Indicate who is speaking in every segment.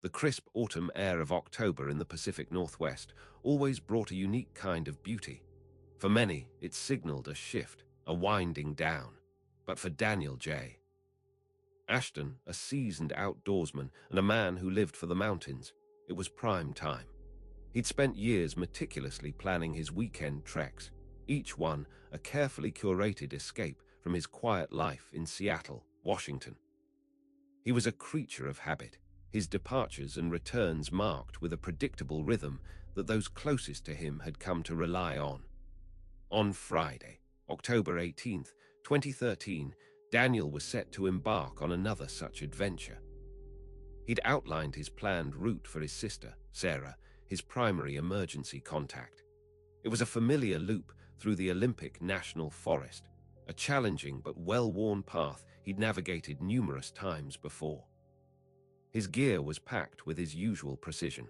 Speaker 1: The crisp autumn air of October in the Pacific Northwest always brought a unique kind of beauty. For many, it signaled a shift, a winding down. But for Daniel J. Ashton, a seasoned outdoorsman and a man who lived for the mountains, it was prime time. He'd spent years meticulously planning his weekend treks, each one a carefully curated escape from his quiet life in Seattle, Washington. He was a creature of habit, his departures and returns marked with a predictable rhythm that those closest to him had come to rely on. On Friday, October 18th, 2013, Daniel was set to embark on another such adventure. He'd outlined his planned route for his sister, Sarah, his primary emergency contact. It was a familiar loop through the Olympic National Forest, a challenging but well-worn path he'd navigated numerous times before. His gear was packed with his usual precision: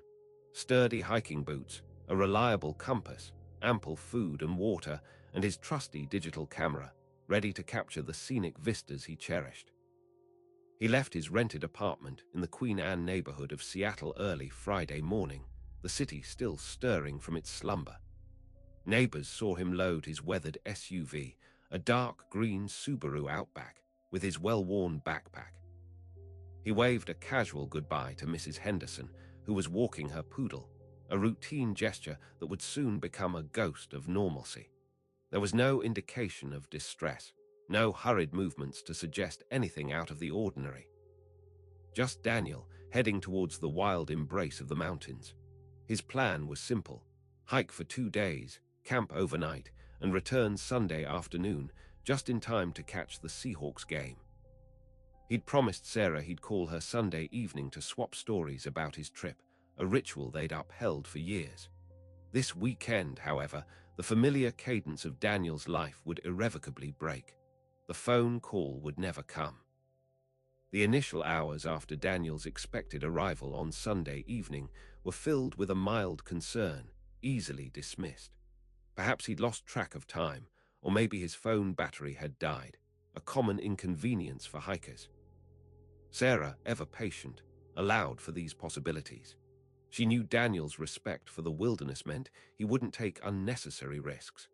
Speaker 1: sturdy hiking boots, a reliable compass, ample food and water, and his trusty digital camera, ready to capture the scenic vistas he cherished. He left his rented apartment in the Queen Anne neighborhood of Seattle early Friday morning, the city still stirring from its slumber. Neighbors saw him load his weathered SUV, a dark green Subaru Outback, with his well-worn backpack. He waved a casual goodbye to Mrs. Henderson, who was walking her poodle, a routine gesture that would soon become a ghost of normalcy. There was no indication of distress, no hurried movements to suggest anything out of the ordinary. Just Daniel, heading towards the wild embrace of the mountains. His plan was simple: hike for 2 days, camp overnight, and return Sunday afternoon, just in time to catch the Seahawks game. He'd promised Sarah he'd call her Sunday evening to swap stories about his trip, a ritual they'd upheld for years. This weekend, however, the familiar cadence of Daniel's life would irrevocably break. The phone call would never come. The initial hours after Daniel's expected arrival on Sunday evening were filled with a mild concern, easily dismissed. Perhaps he'd lost track of time, or maybe his phone battery had died, a common inconvenience for hikers. Sarah, ever patient, allowed for these possibilities. She knew Daniel's respect for the wilderness meant he wouldn't take unnecessary risks.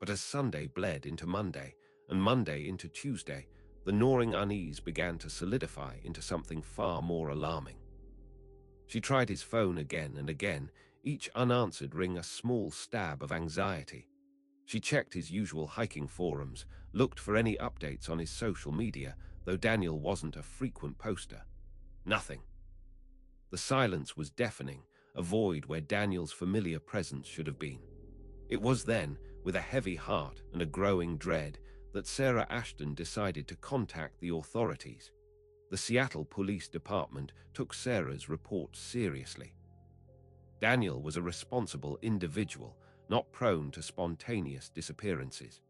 Speaker 1: But as Sunday bled into Monday, and Monday into Tuesday, the gnawing unease began to solidify into something far more alarming. She tried his phone again and again, each unanswered ring a small stab of anxiety. She checked his usual hiking forums, looked for any updates on his social media, though Daniel wasn't a frequent poster. Nothing. The silence was deafening, a void where Daniel's familiar presence should have been. It was then, with a heavy heart and a growing dread, that Sarah Ashton decided to contact the authorities. The Seattle Police Department took Sarah's report seriously. Daniel was a responsible individual, not prone to spontaneous disappearances.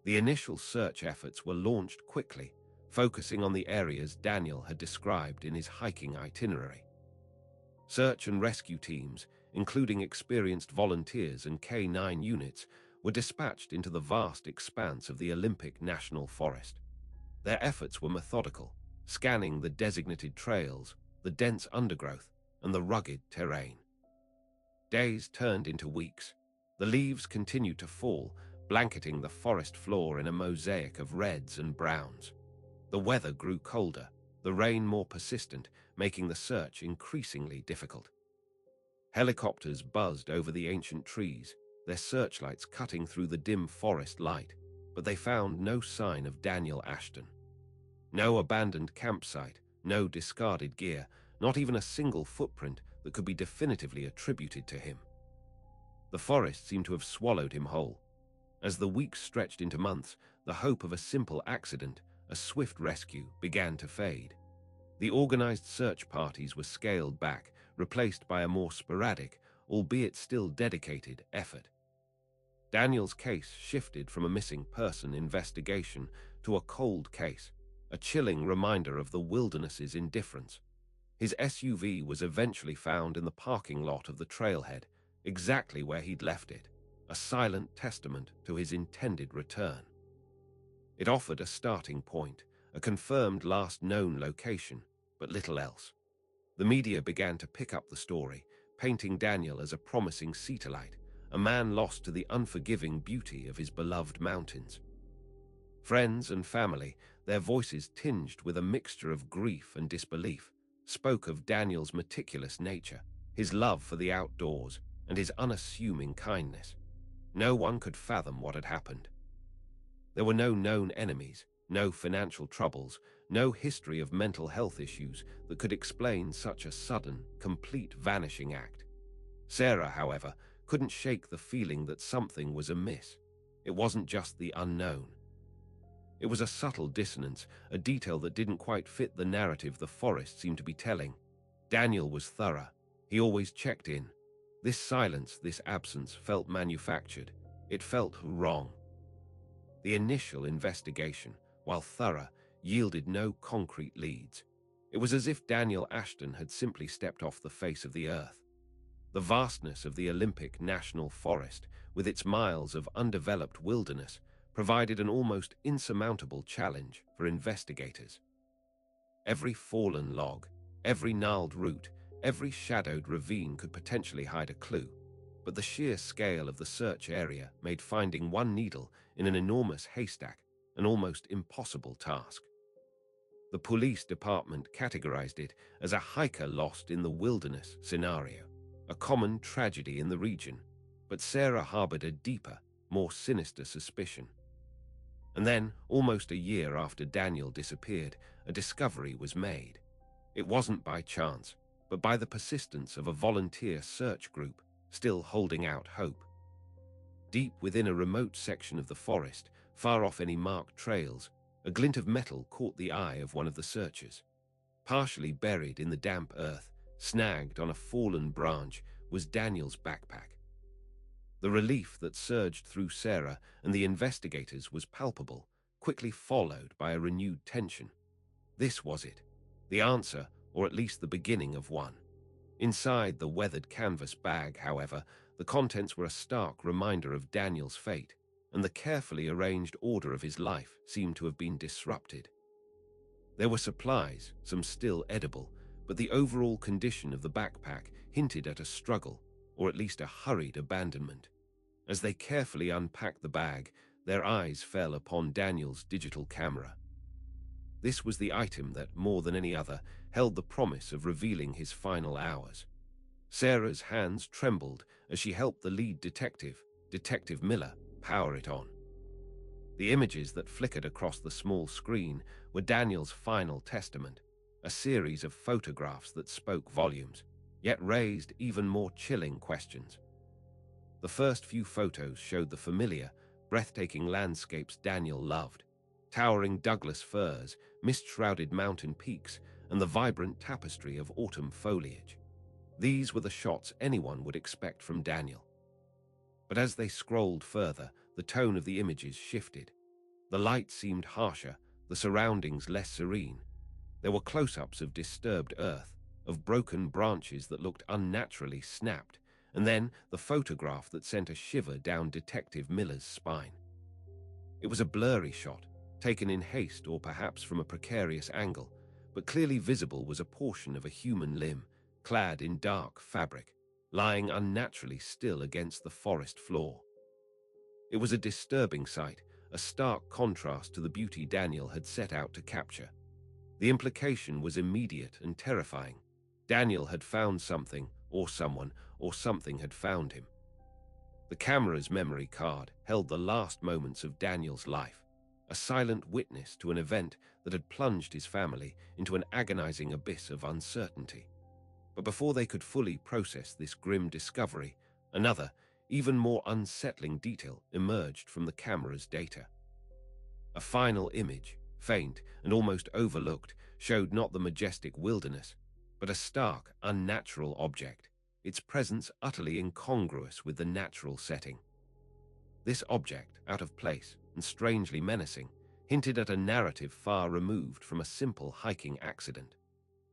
Speaker 1: The initial search efforts were launched quickly, focusing on the areas Daniel had described in his hiking itinerary. Search and rescue teams, including experienced volunteers and K-9 units, were dispatched into the vast expanse of the Olympic National Forest. Their efforts were methodical, scanning the designated trails, the dense undergrowth, and the rugged terrain. Days turned into weeks. The leaves continued to fall, blanketing the forest floor in a mosaic of reds and browns. The weather grew colder, the rain more persistent, making the search increasingly difficult. Helicopters buzzed over the ancient trees, their searchlights cutting through the dim forest light, but they found no sign of Daniel Ashton. No abandoned campsite, no discarded gear, not even a single footprint that could be definitively attributed to him. The forest seemed to have swallowed him whole. As the weeks stretched into months, the hope of a simple accident, a swift rescue, began to fade. The organized search parties were scaled back, replaced by a more sporadic, albeit still dedicated, effort. Daniel's case shifted from a missing person investigation to a cold case, a chilling reminder of the wilderness's indifference. His SUV was eventually found in the parking lot of the trailhead, exactly where he'd left it, a silent testament to his intended return. It offered a starting point, a confirmed last known location, but little else. The media began to pick up the story, painting Daniel as a promising Cetalite, a man lost to the unforgiving beauty of his beloved mountains. Friends and family, their voices tinged with a mixture of grief and disbelief, spoke of Daniel's meticulous nature, his love for the outdoors, and his unassuming kindness. No one could fathom what had happened. There were no known enemies, no financial troubles, no history of mental health issues that could explain such a sudden, complete vanishing act. Sarah, however, couldn't shake the feeling that something was amiss. It wasn't just the unknown. It was a subtle dissonance, a detail that didn't quite fit the narrative the forest seemed to be telling. Daniel was thorough. He always checked in. This silence, this absence, felt manufactured. It felt wrong. The initial investigation, while thorough, yielded no concrete leads. It was as if Daniel Ashton had simply stepped off the face of the earth. The vastness of the Olympic National Forest, with its miles of undeveloped wilderness, provided an almost insurmountable challenge for investigators. Every fallen log, every gnarled root, every shadowed ravine could potentially hide a clue, but the sheer scale of the search area made finding one needle in an enormous haystack an almost impossible task. The police department categorized it as a hiker lost in the wilderness scenario, a common tragedy in the region, but Sarah harbored a deeper, more sinister suspicion. And then, almost a year after Daniel disappeared, a discovery was made. It wasn't by chance, but by the persistence of a volunteer search group still holding out hope. Deep within a remote section of the forest, far off any marked trails, a glint of metal caught the eye of one of the searchers. Partially buried in the damp earth, snagged on a fallen branch, was Daniel's backpack. The relief that surged through Sarah and the investigators was palpable, quickly followed by a renewed tension. This was it. The answer, or at least the beginning of one. Inside the weathered canvas bag, however, the contents were a stark reminder of Daniel's fate, and the carefully arranged order of his life seemed to have been disrupted. There were supplies, some still edible, but the overall condition of the backpack hinted at a struggle, or at least a hurried abandonment. As they carefully unpacked the bag, their eyes fell upon Daniel's digital camera. This was the item that, more than any other, held the promise of revealing his final hours. Sarah's hands trembled as she helped the lead detective, Detective Miller, power it on. The images that flickered across the small screen were Daniel's final testament, a series of photographs that spoke volumes, yet raised even more chilling questions. The first few photos showed the familiar, breathtaking landscapes Daniel loved: towering Douglas firs, mist-shrouded mountain peaks, and the vibrant tapestry of autumn foliage. These were the shots anyone would expect from Daniel. But as they scrolled further, the tone of the images shifted. The light seemed harsher, the surroundings less serene. There were close-ups of disturbed earth, of broken branches that looked unnaturally snapped, and then the photograph that sent a shiver down Detective Miller's spine. It was a blurry shot, taken in haste or perhaps from a precarious angle, but clearly visible was a portion of a human limb, clad in dark fabric, lying unnaturally still against the forest floor. It was a disturbing sight, a stark contrast to the beauty Daniel had set out to capture. The implication was immediate and terrifying. Daniel had found something, or someone, or something had found him. The camera's memory card held the last moments of Daniel's life, a silent witness to an event that had plunged his family into an agonizing abyss of uncertainty. But before they could fully process this grim discovery, another, even more unsettling detail emerged from the camera's data. A final image, faint and almost overlooked, showed not the majestic wilderness, but a stark, unnatural object, its presence utterly incongruous with the natural setting. This object, out of place and strangely menacing, hinted at a narrative far removed from a simple hiking accident.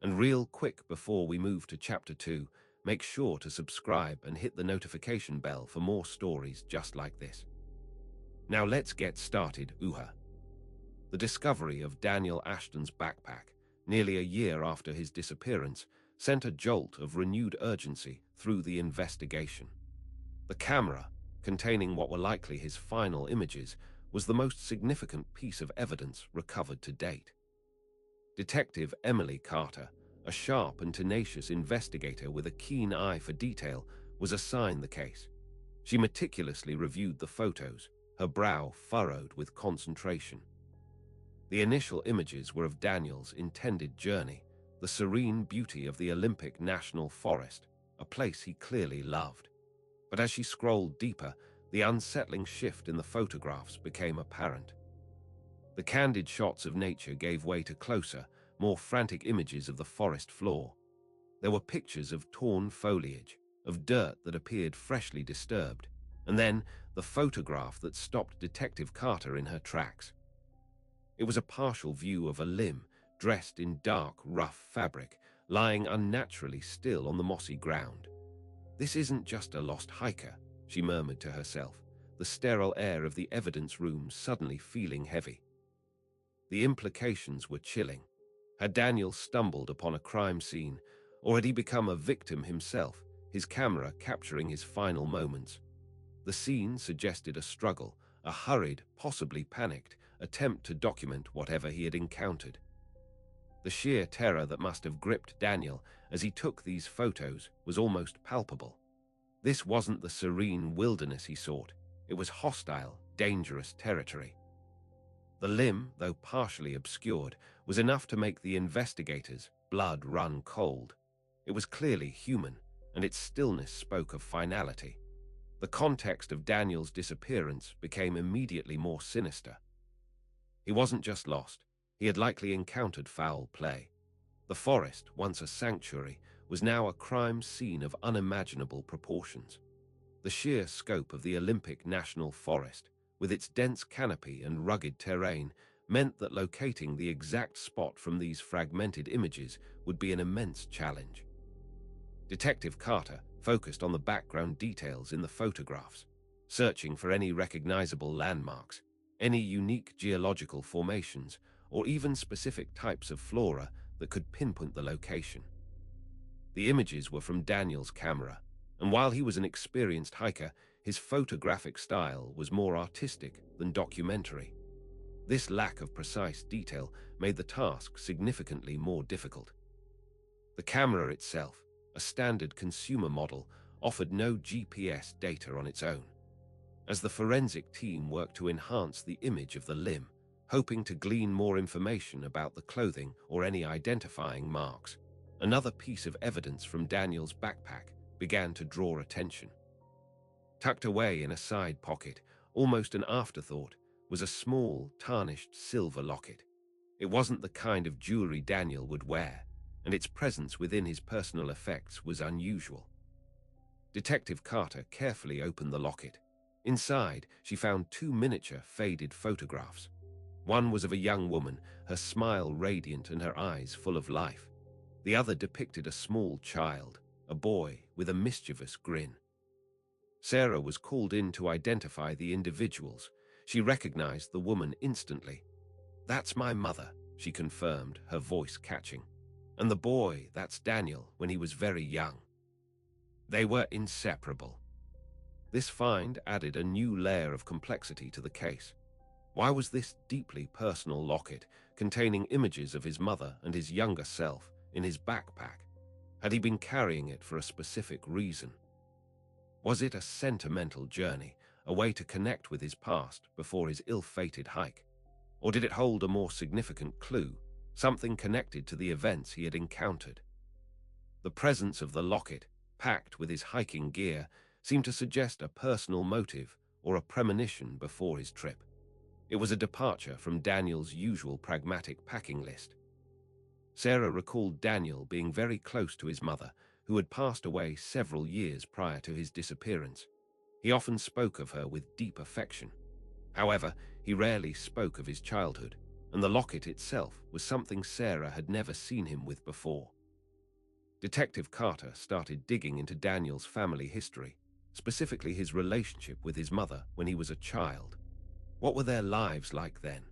Speaker 1: And real quick before we move to Chapter 2, make sure to subscribe and hit the notification bell for more stories just like this. Now let's get started, The discovery of Daniel Ashton's backpack, nearly a year after his disappearance, sent a jolt of renewed urgency through the investigation. The camera, containing what were likely his final images, was the most significant piece of evidence recovered to date. Detective Emily Carter, a sharp and tenacious investigator with a keen eye for detail, was assigned the case. She meticulously reviewed the photos, her brow furrowed with concentration. The initial images were of Daniel's intended journey, the serene beauty of the Olympic National Forest, a place he clearly loved. But as she scrolled deeper, the unsettling shift in the photographs became apparent. The candid shots of nature gave way to closer, more frantic images of the forest floor. There were pictures of torn foliage, of dirt that appeared freshly disturbed, and then the photograph that stopped Detective Carter in her tracks. It was a partial view of a limb, dressed in dark, rough fabric, lying unnaturally still on the mossy ground. "This isn't just a lost hiker," she murmured to herself, the sterile air of the evidence room suddenly feeling heavy. The implications were chilling. Had Daniel stumbled upon a crime scene, or had he become a victim himself, his camera capturing his final moments? The scene suggested a struggle, a hurried, possibly panicked, attempt to document whatever he had encountered. The sheer terror that must have gripped Daniel as he took these photos was almost palpable. This wasn't the serene wilderness he sought. It was hostile, dangerous territory. The limb, though partially obscured, was enough to make the investigators' blood run cold. It was clearly human, and its stillness spoke of finality. The context of Daniel's disappearance became immediately more sinister. He wasn't just lost. He had likely encountered foul play. The forest, once a sanctuary, was now a crime scene of unimaginable proportions. The sheer scope of the Olympic National Forest, with its dense canopy and rugged terrain, meant that locating the exact spot from these fragmented images would be an immense challenge. Detective Carter focused on the background details in the photographs, searching for any recognizable landmarks, any unique geological formations, or even specific types of flora that could pinpoint the location. The images were from Daniel's camera, and while he was an experienced hiker, his photographic style was more artistic than documentary. This lack of precise detail made the task significantly more difficult. The camera itself, a standard consumer model, offered no GPS data on its own. As the forensic team worked to enhance the image of the limb, hoping to glean more information about the clothing or any identifying marks, another piece of evidence from Daniel's backpack began to draw attention. Tucked away in a side pocket, almost an afterthought, was a small, tarnished silver locket. It wasn't the kind of jewelry Daniel would wear, and its presence within his personal effects was unusual. Detective Carter carefully opened the locket. Inside, she found two miniature, faded photographs. One was of a young woman, her smile radiant and her eyes full of life. The other depicted a small child, a boy with a mischievous grin. Sarah was called in to identify the individuals. She recognized the woman instantly. "That's my mother," she confirmed, her voice catching. "And the boy, that's Daniel, when he was very young." They were inseparable. This find added a new layer of complexity to the case. Why was this deeply personal locket, containing images of his mother and his younger self, in his backpack? Had he been carrying it for a specific reason? Was it a sentimental journey, a way to connect with his past before his ill-fated hike? Or did it hold a more significant clue, something connected to the events he had encountered? The presence of the locket, packed with his hiking gear, seemed to suggest a personal motive or a premonition before his trip. It was a departure from Daniel's usual pragmatic packing list. Sarah recalled Daniel being very close to his mother, who had passed away several years prior to his disappearance. He often spoke of her with deep affection. However, he rarely spoke of his childhood, and the locket itself was something Sarah had never seen him with before. Detective Carter started digging into Daniel's family history, specifically his relationship with his mother when he was a child. What were their lives like then?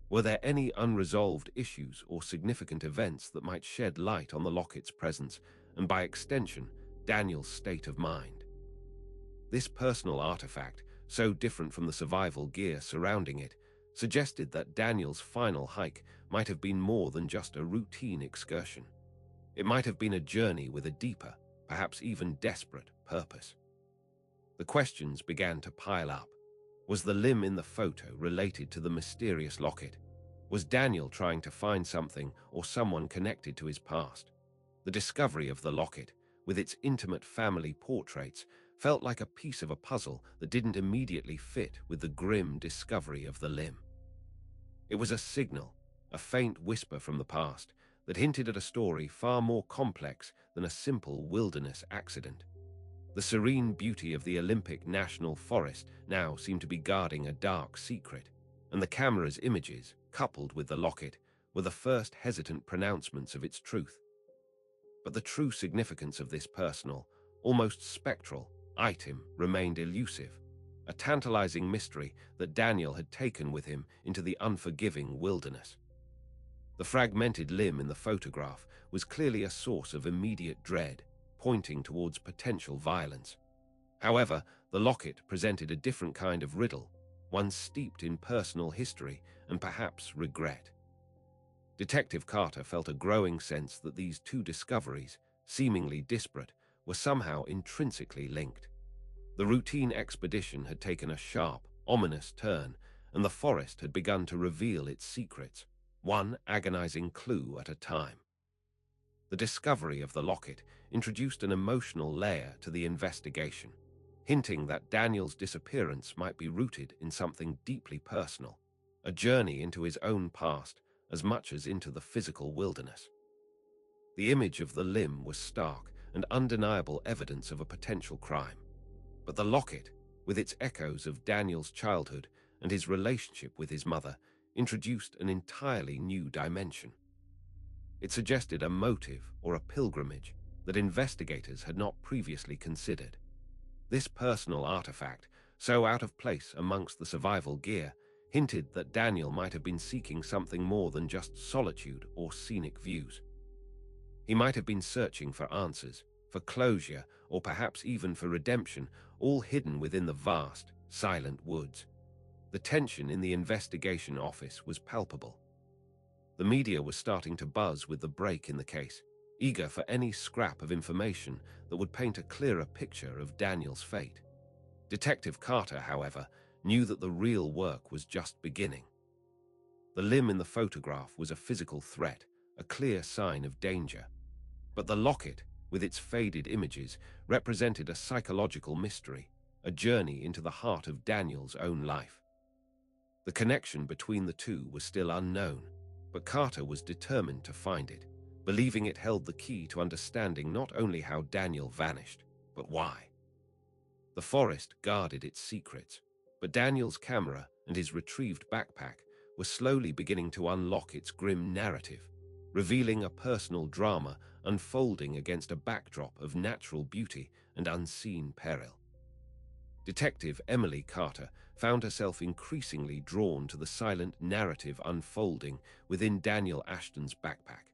Speaker 1: Were there any unresolved issues or significant events that might shed light on the locket's presence and by extension, Daniel's state of mind. This personal artifact, so different from the survival gear surrounding it, suggested that Daniel's final hike might have been more than just a routine excursion. It might have been a journey with a deeper, perhaps even desperate, purpose. The questions began to pile up. Was the limb in the photo related to the mysterious locket? Was Daniel trying to find something or someone connected to his past? The discovery of the locket, with its intimate family portraits, felt like a piece of a puzzle that didn't immediately fit with the grim discovery of the limb. It was a signal, a faint whisper from the past, that hinted at a story far more complex than a simple wilderness accident. The serene beauty of the Olympic National Forest now seemed to be guarding a dark secret, and the camera's images, coupled with the locket, were the first hesitant pronouncements of its truth. But the true significance of this personal, almost spectral, item remained elusive, a tantalizing mystery that Daniel had taken with him into the unforgiving wilderness. The fragmented limb in the photograph was clearly a source of immediate dread, pointing towards potential violence. However, the locket presented a different kind of riddle, one steeped in personal history and perhaps regret. Detective Carter felt a growing sense that these two discoveries, seemingly disparate, were somehow intrinsically linked. The routine expedition had taken a sharp, ominous turn, and the forest had begun to reveal its secrets, one agonizing clue at a time. The discovery of the locket introduced an emotional layer to the investigation, hinting that Daniel's disappearance might be rooted in something deeply personal, a journey into his own past as much as into the physical wilderness. The image of the limb was stark and undeniable evidence of a potential crime, but the locket, with its echoes of Daniel's childhood and his relationship with his mother, introduced an entirely new dimension. It suggested a motive or a pilgrimage that investigators had not previously considered. This personal artifact, so out of place amongst the survival gear, hinted that Daniel might have been seeking something more than just solitude or scenic views. He might have been searching for answers, for closure, or perhaps even for redemption, all hidden within the vast, silent woods. The tension in the investigation office was palpable. The media was starting to buzz with the break in the case, eager for any scrap of information that would paint a clearer picture of Daniel's fate. Detective Carter, however, knew that the real work was just beginning. The limb in the photograph was a physical threat, a clear sign of danger. But the locket, with its faded images, represented a psychological mystery, a journey into the heart of Daniel's own life. The connection between the two was still unknown, but Carter was determined to find it, believing it held the key to understanding not only how Daniel vanished, but why. The forest guarded its secrets, but Daniel's camera and his retrieved backpack were slowly beginning to unlock its grim narrative, revealing a personal drama unfolding against a backdrop of natural beauty and unseen peril. Detective Emily Carter found herself increasingly drawn to the silent narrative unfolding within Daniel Ashton's backpack.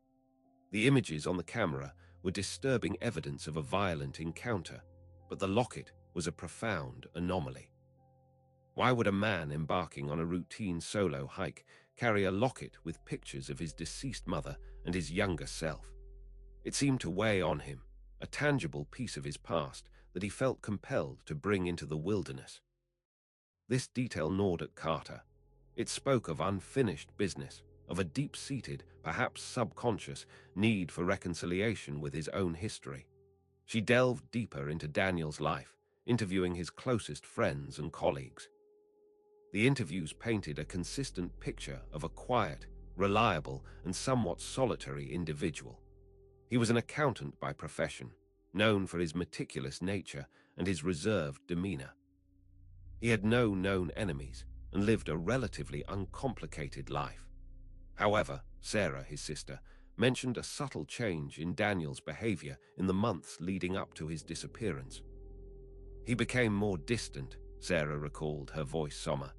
Speaker 1: The images on the camera were disturbing evidence of a violent encounter, but the locket was a profound anomaly. Why would a man embarking on a routine solo hike carry a locket with pictures of his deceased mother and his younger self? It seemed to weigh on him, a tangible piece of his past that he felt compelled to bring into the wilderness. This detail gnawed at Carter. It spoke of unfinished business, of a deep-seated, perhaps subconscious, need for reconciliation with his own history. She delved deeper into Daniel's life, interviewing his closest friends and colleagues. The interviews painted a consistent picture of a quiet, reliable, and somewhat solitary individual. He was an accountant by profession, known for his meticulous nature and his reserved demeanor. He had no known enemies and lived a relatively uncomplicated life. However, Sarah, his sister, mentioned a subtle change in Daniel's behavior in the months leading up to his disappearance. He became more distant, Sarah recalled, her voice somber.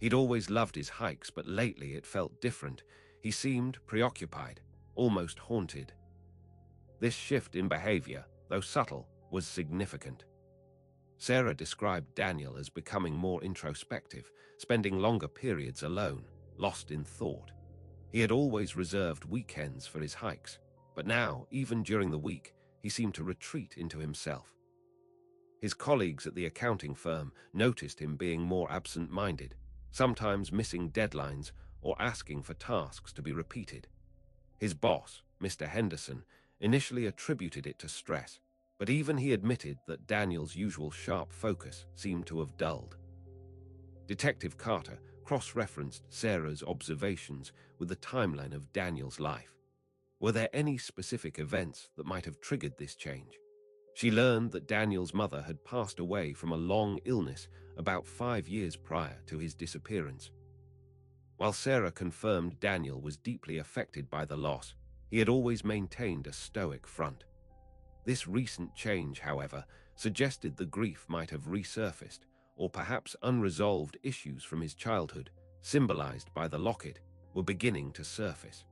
Speaker 1: He'd always loved his hikes, but lately it felt different. He seemed preoccupied, almost haunted. This shift in behavior, though subtle, was significant. Sarah described Daniel as becoming more introspective, spending longer periods alone, lost in thought. He had always reserved weekends for his hikes, but now, even during the week, he seemed to retreat into himself. His colleagues at the accounting firm noticed him being more absent-minded, sometimes missing deadlines or asking for tasks to be repeated. His boss, Mr. Henderson, initially attributed it to stress, but even he admitted that Daniel's usual sharp focus seemed to have dulled. Detective Carter cross-referenced Sarah's observations with the timeline of Daniel's life. Were there any specific events that might have triggered this change? She learned that Daniel's mother had passed away from a long illness about 5 years prior to his disappearance. While Sarah confirmed Daniel was deeply affected by the loss, he had always maintained a stoic front. This recent change, however, suggested the grief might have resurfaced, or perhaps unresolved issues from his childhood, symbolized by the locket, were beginning to surface.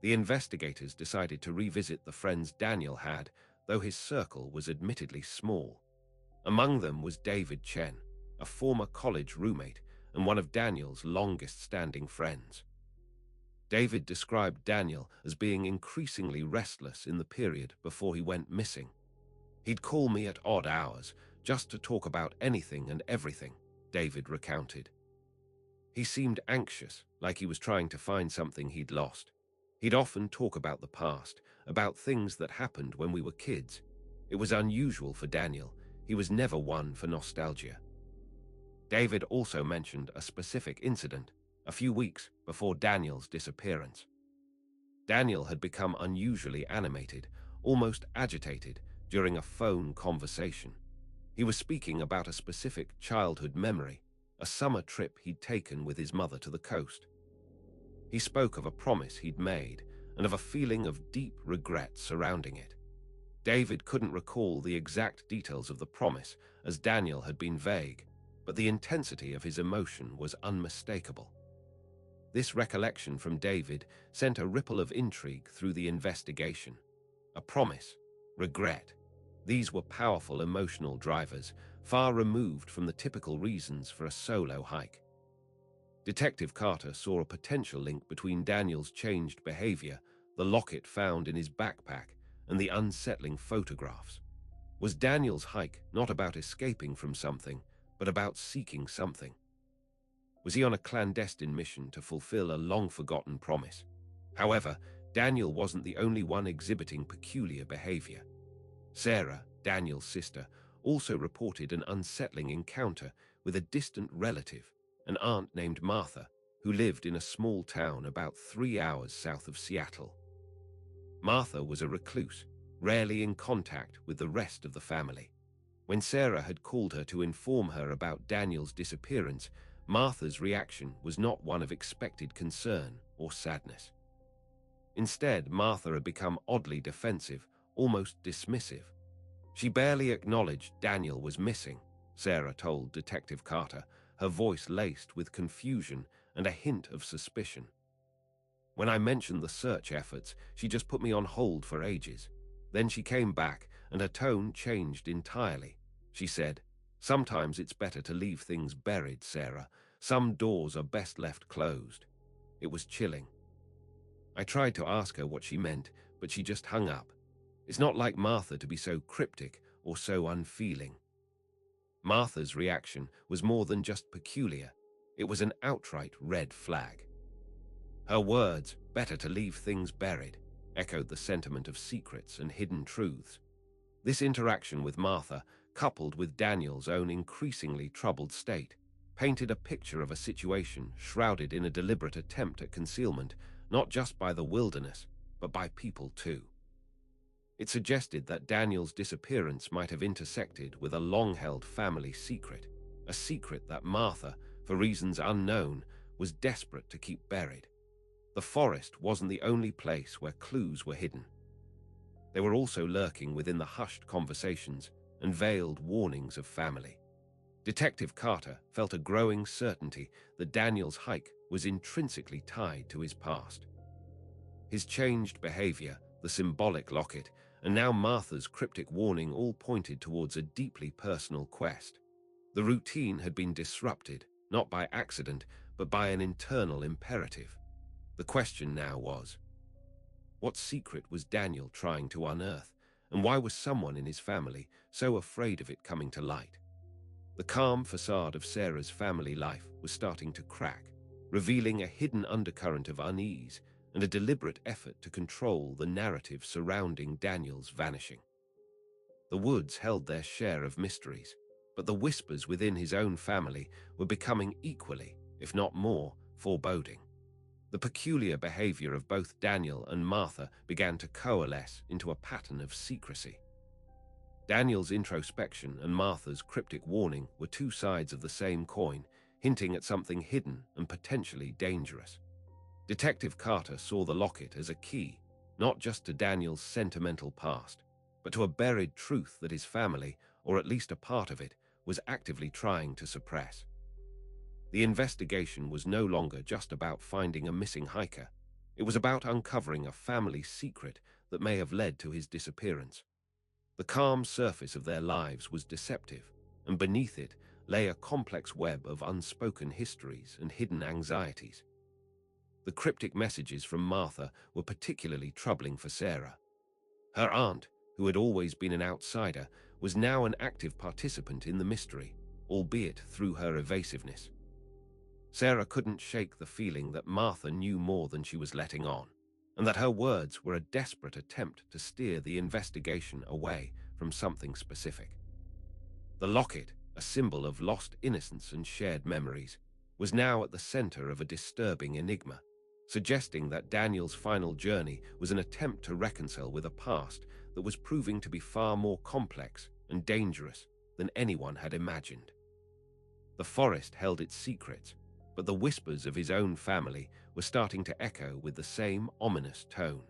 Speaker 1: The investigators decided to revisit the friends Daniel had, though his circle was admittedly small. Among them was David Chen, a former college roommate and one of Daniel's longest-standing friends. David described Daniel as being increasingly restless in the period before he went missing. He'd call me at odd hours, just to talk about anything and everything, David recounted. He seemed anxious, like he was trying to find something he'd lost. He'd often talk about the past, about things that happened when we were kids. It was unusual for Daniel. He was never one for nostalgia. David also mentioned a specific incident, a few weeks before Daniel's disappearance. Daniel had become unusually animated, almost agitated, during a phone conversation. He was speaking about a specific childhood memory, a summer trip he'd taken with his mother to the coast. He spoke of a promise he'd made and of a feeling of deep regret surrounding it. David couldn't recall the exact details of the promise, as Daniel had been vague, but the intensity of his emotion was unmistakable. This recollection from David sent a ripple of intrigue through the investigation. A promise, regret. These were powerful emotional drivers, far removed from the typical reasons for a solo hike. Detective Carter saw a potential link between Daniel's changed behavior, the locket found in his backpack, and the unsettling photographs. Was Daniel's hike not about escaping from something, but about seeking something? Was he on a clandestine mission to fulfill a long-forgotten promise? However, Daniel wasn't the only one exhibiting peculiar behavior. Sarah, Daniel's sister, also reported an unsettling encounter with a distant relative, an aunt named Martha, who lived in a small town about 3 hours south of Seattle. Martha was a recluse, rarely in contact with the rest of the family. When Sarah had called her to inform her about Daniel's disappearance, Martha's reaction was not one of expected concern or sadness. Instead, Martha had become oddly defensive, almost dismissive. She barely acknowledged Daniel was missing, Sarah told Detective Carter, her voice laced with confusion and a hint of suspicion. When I mentioned the search efforts, she just put me on hold for ages. Then she came back, and her tone changed entirely. She said, "Sometimes it's better to leave things buried, Sarah. Some doors are best left closed." It was chilling. I tried to ask her what she meant, but she just hung up. It's not like Martha to be so cryptic or so unfeeling. Martha's reaction was more than just peculiar. It was an outright red flag. Her words, "better to leave things buried," echoed the sentiment of secrets and hidden truths. This interaction with Martha, coupled with Daniel's own increasingly troubled state, painted a picture of a situation shrouded in a deliberate attempt at concealment, not just by the wilderness, but by people too. It suggested that Daniel's disappearance might have intersected with a long-held family secret, a secret that Martha, for reasons unknown, was desperate to keep buried. The forest wasn't the only place where clues were hidden. They were also lurking within the hushed conversations and veiled warnings of family. Detective Carter felt a growing certainty that Daniel's hike was intrinsically tied to his past. His changed behavior, the symbolic locket, and now Martha's cryptic warning all pointed towards a deeply personal quest. The routine had been disrupted, not by accident, but by an internal imperative. The question now was, what secret was Daniel trying to unearth, and why was someone in his family so afraid of it coming to light? The calm facade of Sarah's family life was starting to crack, revealing a hidden undercurrent of unease and a deliberate effort to control the narrative surrounding Daniel's vanishing. The woods held their share of mysteries, but the whispers within his own family were becoming equally, if not more, foreboding. The peculiar behavior of both Daniel and Martha began to coalesce into a pattern of secrecy. Daniel's introspection and Martha's cryptic warning were two sides of the same coin, hinting at something hidden and potentially dangerous. Detective Carter saw the locket as a key, not just to Daniel's sentimental past, but to a buried truth that his family, or at least a part of it, was actively trying to suppress. The investigation was no longer just about finding a missing hiker. It was about uncovering a family secret that may have led to his disappearance. The calm surface of their lives was deceptive, and beneath it lay a complex web of unspoken histories and hidden anxieties. The cryptic messages from Martha were particularly troubling for Sarah. Her aunt, who had always been an outsider, was now an active participant in the mystery, albeit through her evasiveness. Sarah couldn't shake the feeling that Martha knew more than she was letting on, and that her words were a desperate attempt to steer the investigation away from something specific. The locket, a symbol of lost innocence and shared memories, was now at the center of a disturbing enigma, suggesting that Daniel's final journey was an attempt to reconcile with a past that was proving to be far more complex and dangerous than anyone had imagined. The forest held its secrets, but the whispers of his own family were starting to echo with the same ominous tone.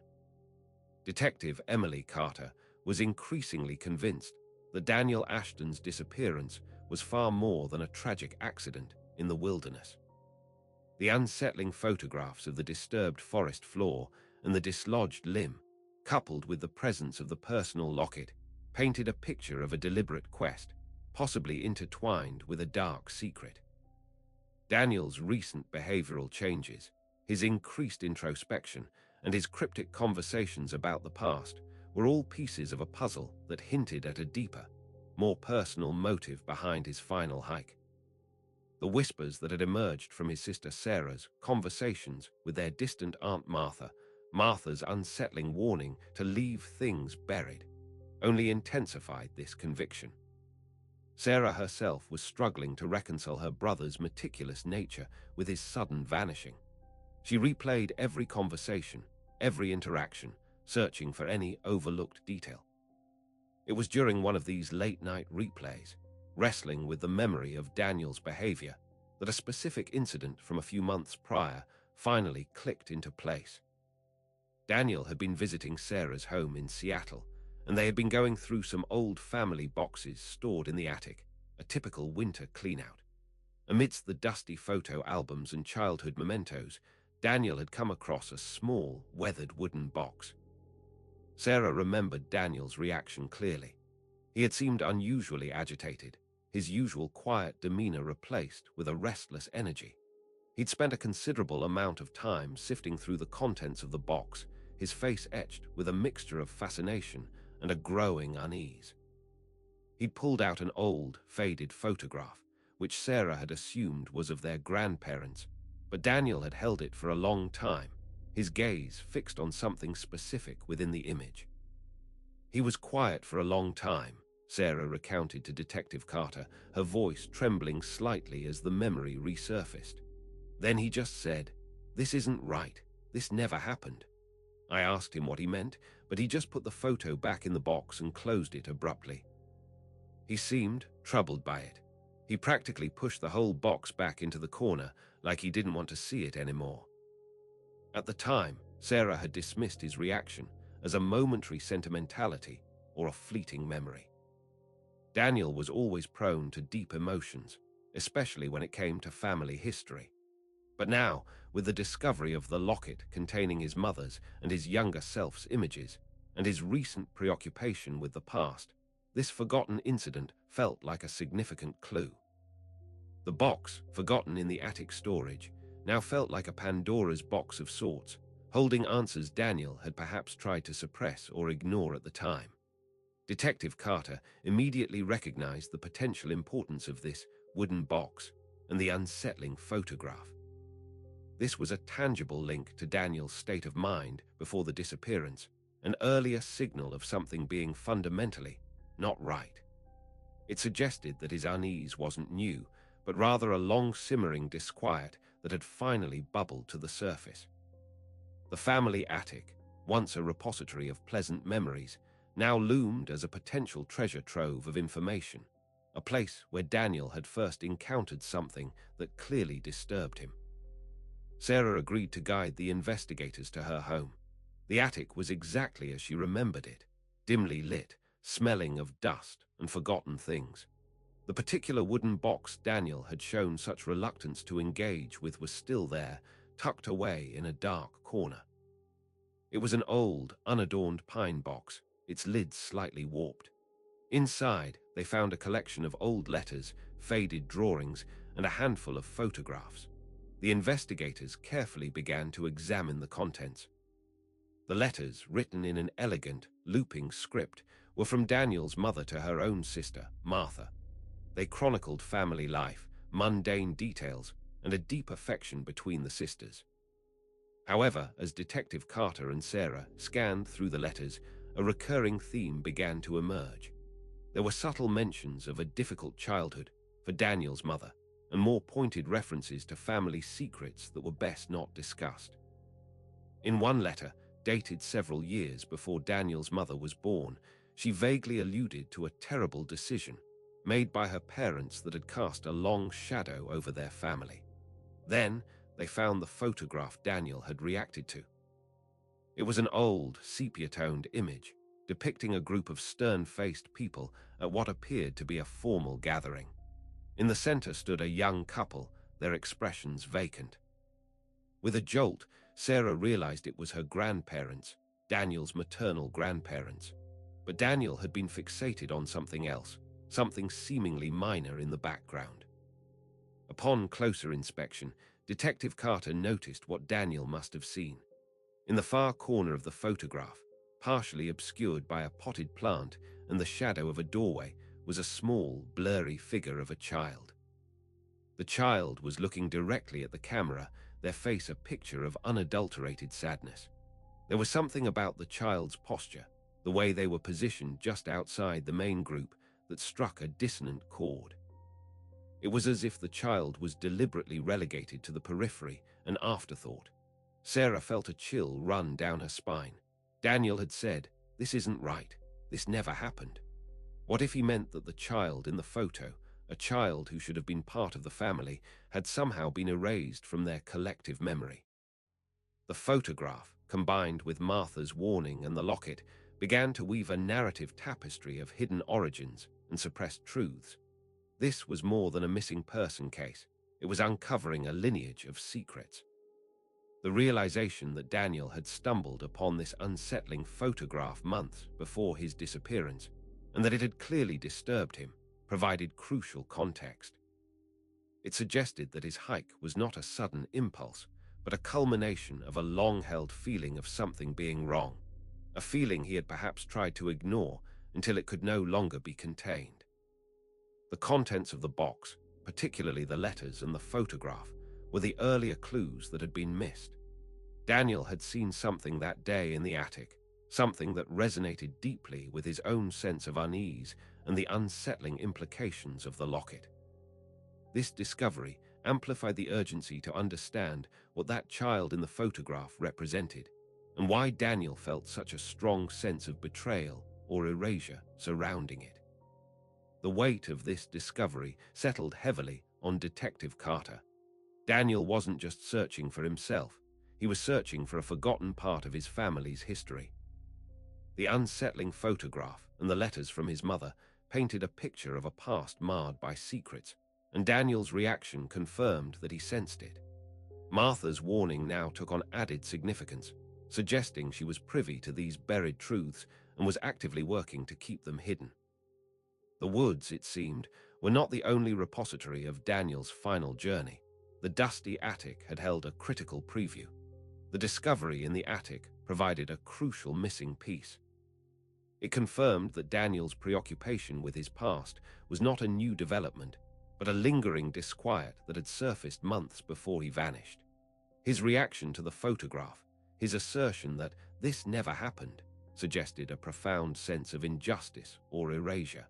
Speaker 1: Detective Emily Carter was increasingly convinced that Daniel Ashton's disappearance was far more than a tragic accident in the wilderness. The unsettling photographs of the disturbed forest floor and the dislodged limb, coupled with the presence of the personal locket, painted a picture of a deliberate quest, possibly intertwined with a dark secret. Daniel's recent behavioral changes, his increased introspection, and his cryptic conversations about the past were all pieces of a puzzle that hinted at a deeper, more personal motive behind his final hike. The whispers that had emerged from his sister Sarah's conversations with their distant Aunt Martha, Martha's unsettling warning to leave things buried, only intensified this conviction. Sarah herself was struggling to reconcile her brother's meticulous nature with his sudden vanishing. She replayed every conversation, every interaction, searching for any overlooked detail. It was during one of these late-night replays, wrestling with the memory of Daniel's behavior, that a specific incident from a few months prior finally clicked into place. Daniel had been visiting Sarah's home in Seattle, and they had been going through some old family boxes stored in the attic, a typical winter cleanout. Amidst the dusty photo albums and childhood mementos, Daniel had come across a small, weathered wooden box. Sarah remembered Daniel's reaction clearly. He had seemed unusually agitated, his usual quiet demeanor replaced with a restless energy. He'd spent a considerable amount of time sifting through the contents of the box, his face etched with a mixture of fascination and a growing unease. He'd pulled out an old, faded photograph, which Sarah had assumed was of their grandparents, but Daniel had held it for a long time, his gaze fixed on something specific within the image. He was quiet for a long time, Sarah recounted to Detective Carter, her voice trembling slightly as the memory resurfaced. Then he just said, "This isn't right. This never happened." I asked him what he meant, but he just put the photo back in the box and closed it abruptly. He seemed troubled by it. He practically pushed the whole box back into the corner, like he didn't want to see it anymore. At the time, Sarah had dismissed his reaction as a momentary sentimentality or a fleeting memory. Daniel was always prone to deep emotions, especially when it came to family history. But now, with the discovery of the locket containing his mother's and his younger self's images, and his recent preoccupation with the past, this forgotten incident felt like a significant clue. The box, forgotten in the attic storage, now felt like a Pandora's box of sorts, holding answers Daniel had perhaps tried to suppress or ignore at the time. Detective Carter immediately recognized the potential importance of this wooden box and the unsettling photograph. This was a tangible link to Daniel's state of mind before the disappearance, an earlier signal of something being fundamentally not right. It suggested that his unease wasn't new, but rather a long-simmering disquiet that had finally bubbled to the surface. The family attic, once a repository of pleasant memories, now loomed as a potential treasure trove of information, a place where Daniel had first encountered something that clearly disturbed him. Sarah agreed to guide the investigators to her home. The attic was exactly as she remembered it, dimly lit, smelling of dust and forgotten things. The particular wooden box Daniel had shown such reluctance to engage with was still there, tucked away in a dark corner. It was an old, unadorned pine box, its lids slightly warped. Inside, they found a collection of old letters, faded drawings, and a handful of photographs. The investigators carefully began to examine the contents. The letters, written in an elegant, looping script, were from Daniel's mother to her own sister, Martha. They chronicled family life, mundane details, and a deep affection between the sisters. However, as Detective Carter and Sarah scanned through the letters, a recurring theme began to emerge. There were subtle mentions of a difficult childhood for Daniel's mother, and more pointed references to family secrets that were best not discussed. In one letter, dated several years before Daniel's mother was born, she vaguely alluded to a terrible decision made by her parents that had cast a long shadow over their family. Then, they found the photograph Daniel had reacted to. It was an old, sepia-toned image depicting a group of stern-faced people at what appeared to be a formal gathering. In the center stood a young couple, their expressions vacant. With a jolt, Sarah realized it was her grandparents, Daniel's maternal grandparents. But Daniel had been fixated on something else, something seemingly minor in the background. Upon closer inspection, Detective Carter noticed what Daniel must have seen. In the far corner of the photograph, partially obscured by a potted plant and the shadow of a doorway, was a small, blurry figure of a child. The child was looking directly at the camera, their face a picture of unadulterated sadness. There was something about the child's posture, the way they were positioned just outside the main group, that struck a dissonant chord. It was as if the child was deliberately relegated to the periphery, an afterthought. Sarah felt a chill run down her spine. Daniel had said, "This isn't right. This never happened." What if he meant that the child in the photo, a child who should have been part of the family, had somehow been erased from their collective memory? The photograph, combined with Martha's warning and the locket, began to weave a narrative tapestry of hidden origins and suppressed truths. This was more than a missing person case. It was uncovering a lineage of secrets. The realization that Daniel had stumbled upon this unsettling photograph months before his disappearance, and that it had clearly disturbed him, provided crucial context. It suggested that his hike was not a sudden impulse, but a culmination of a long-held feeling of something being wrong, a feeling he had perhaps tried to ignore until it could no longer be contained. The contents of the box, particularly the letters and the photograph, were the earlier clues that had been missed. Daniel had seen something that day in the attic, something that resonated deeply with his own sense of unease and the unsettling implications of the locket. This discovery amplified the urgency to understand what that child in the photograph represented, and why Daniel felt such a strong sense of betrayal or erasure surrounding it. The weight of this discovery settled heavily on Detective Carter. Daniel wasn't just searching for himself, he was searching for a forgotten part of his family's history. The unsettling photograph and the letters from his mother painted a picture of a past marred by secrets, and Daniel's reaction confirmed that he sensed it. Martha's warning now took on added significance, suggesting she was privy to these buried truths and was actively working to keep them hidden. The woods, it seemed, were not the only repository of Daniel's final journey. The dusty attic had held a critical preview. The discovery in the attic provided a crucial missing piece. It confirmed that Daniel's preoccupation with his past was not a new development, but a lingering disquiet that had surfaced months before he vanished. His reaction to the photograph, his assertion that this never happened, suggested a profound sense of injustice or erasure.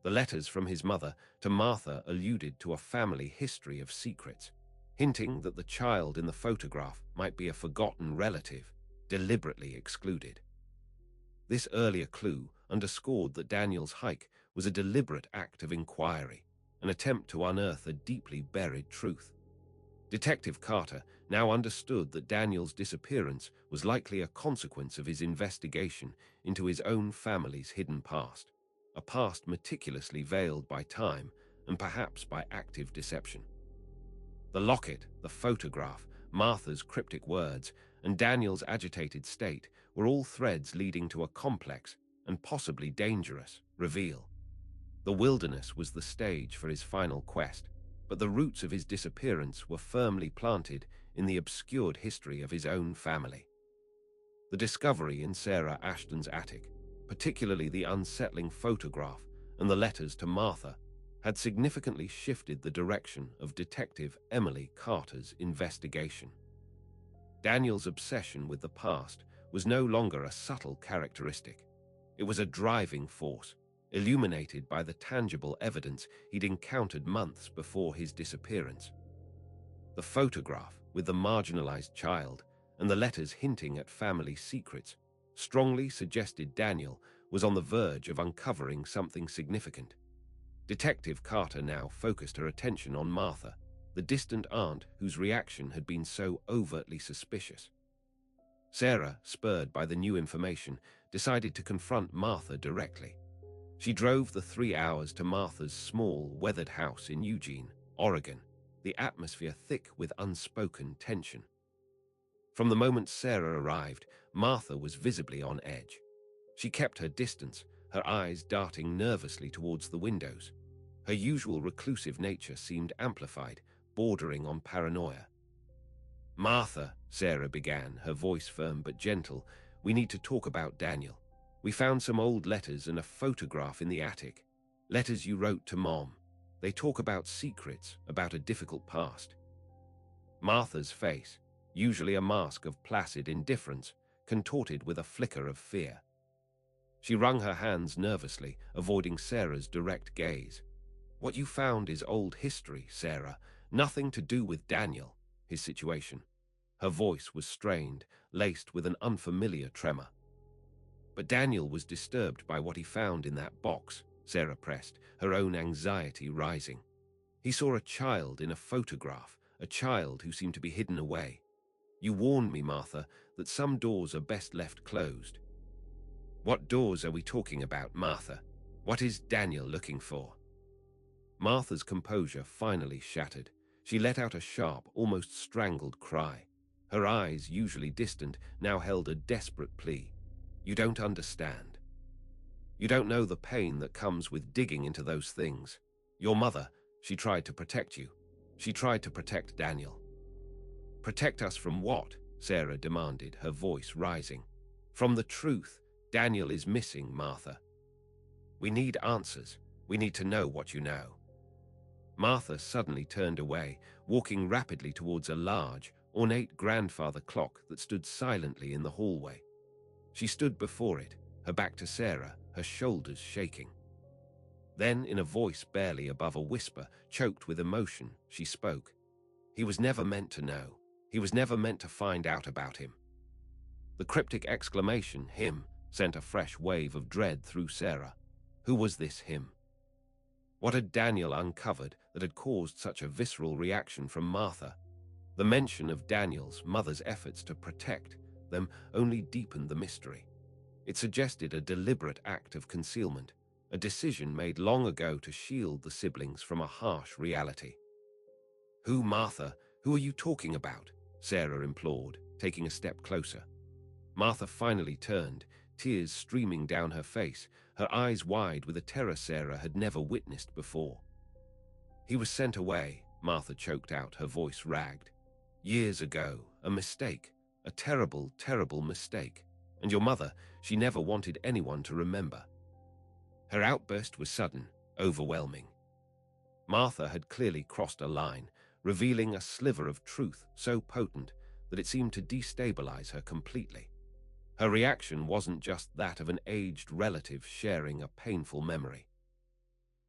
Speaker 1: The letters from his mother to Martha alluded to a family history of secrets, hinting that the child in the photograph might be a forgotten relative, deliberately excluded. This earlier clue underscored that Daniel's hike was a deliberate act of inquiry, an attempt to unearth a deeply buried truth. Detective Carter now understood that Daniel's disappearance was likely a consequence of his investigation into his own family's hidden past, a past meticulously veiled by time and perhaps by active deception. The locket, the photograph, Martha's cryptic words, and Daniel's agitated state were all threads leading to a complex and possibly dangerous reveal. The wilderness was the stage for his final quest, but the roots of his disappearance were firmly planted in the obscured history of his own family. The discovery in Sarah Ashton's attic, particularly the unsettling photograph and the letters to Martha, had significantly shifted the direction of Detective Emily Carter's investigation. Daniel's obsession with the past was no longer a subtle characteristic. It was a driving force, illuminated by the tangible evidence he'd encountered months before his disappearance. The photograph with the marginalized child and the letters hinting at family secrets strongly suggested Daniel was on the verge of uncovering something significant. Detective Carter now focused her attention on Martha, the distant aunt whose reaction had been so overtly suspicious. Sarah, spurred by the new information, decided to confront Martha directly. She drove the 3 hours to Martha's small, weathered house in Eugene, Oregon, the atmosphere thick with unspoken tension. From the moment Sarah arrived, Martha was visibly on edge. She kept her distance, her eyes darting nervously towards the windows. Her usual reclusive nature seemed amplified, bordering on paranoia. "Martha," Sarah began, her voice firm but gentle, "we need to talk about Daniel. We found some old letters and a photograph in the attic. Letters you wrote to Mom. They talk about secrets, about a difficult past." Martha's face, usually a mask of placid indifference, contorted with a flicker of fear. She wrung her hands nervously, avoiding Sarah's direct gaze. "What you found is old history, Sarah, nothing to do with Daniel, his situation." Her voice was strained, laced with an unfamiliar tremor. "But Daniel was disturbed by what he found in that box," Sarah pressed, her own anxiety rising. "He saw a child in a photograph, a child who seemed to be hidden away. You warned me, Martha, that some doors are best left closed." "What doors are we talking about, Martha? What is Daniel looking for?" Martha's composure finally shattered. She let out a sharp, almost strangled cry. Her eyes, usually distant, now held a desperate plea. "You don't understand. You don't know the pain that comes with digging into those things. Your mother, she tried to protect you. She tried to protect Daniel." "Protect us from what?" Sarah demanded, her voice rising. "From the truth. Daniel is missing, Martha. We need answers. We need to know what you know." Martha suddenly turned away, walking rapidly towards a large, ornate grandfather clock that stood silently in the hallway. She stood before it, her back to Sarah, her shoulders shaking. Then, in a voice barely above a whisper, choked with emotion, she spoke. "He was never meant to know. He was never meant to find out about him." The cryptic exclamation, "him," sent a fresh wave of dread through Sarah. Who was this him? What had Daniel uncovered that had caused such a visceral reaction from Martha? The mention of Daniel's mother's efforts to protect them only deepened the mystery. It suggested a deliberate act of concealment, a decision made long ago to shield the siblings from a harsh reality. "Who, Martha?" "Who are you talking about?" Sarah implored, taking a step closer. Martha finally turned, tears streaming down her face, her eyes wide with a terror Sarah had never witnessed before. "He was sent away," Martha choked out, her voice ragged. "Years ago, a mistake, a terrible, terrible mistake. And your mother, she never wanted anyone to remember." Her outburst was sudden, overwhelming. Martha had clearly crossed a line, revealing a sliver of truth so potent that it seemed to destabilize her completely. Her reaction wasn't just that of an aged relative sharing a painful memory.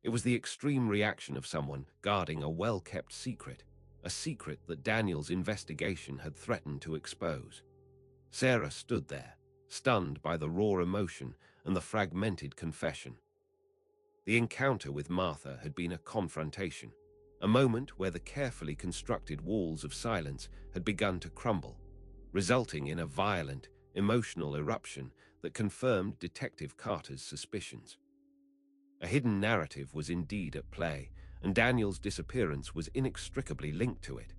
Speaker 1: It was the extreme reaction of someone guarding a well-kept secret, a secret that Daniel's investigation had threatened to expose. Sarah stood there, stunned by the raw emotion and the fragmented confession. The encounter with Martha had been a confrontation, a moment where the carefully constructed walls of silence had begun to crumble, resulting in a violent, emotional eruption that confirmed Detective Carter's suspicions. A hidden narrative was indeed at play, and Daniel's disappearance was inextricably linked to it.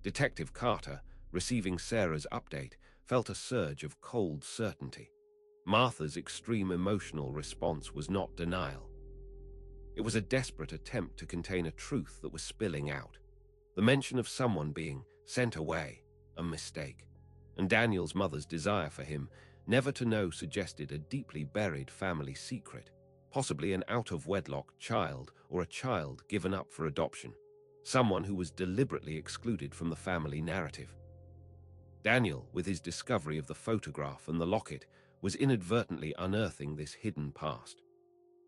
Speaker 1: Detective Carter, receiving Sarah's update, felt a surge of cold certainty. Martha's extreme emotional response was not denial. It was a desperate attempt to contain a truth that was spilling out. The mention of someone being sent away, a mistake, and Daniel's mother's desire for him never to know suggested a deeply buried family secret, possibly an out-of-wedlock child or a child given up for adoption, someone who was deliberately excluded from the family narrative. Daniel, with his discovery of the photograph and the locket, was inadvertently unearthing this hidden past.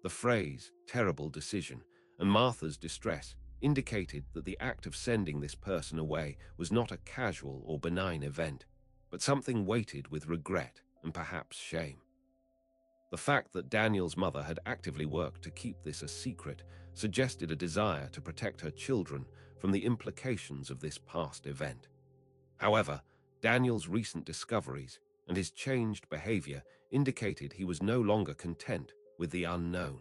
Speaker 1: The phrase, "terrible decision," and Martha's distress indicated that the act of sending this person away was not a casual or benign event, but something weighted with regret and perhaps shame. The fact that Daniel's mother had actively worked to keep this a secret suggested a desire to protect her children from the implications of this past event. However, Daniel's recent discoveries and his changed behavior indicated he was no longer content with the unknown.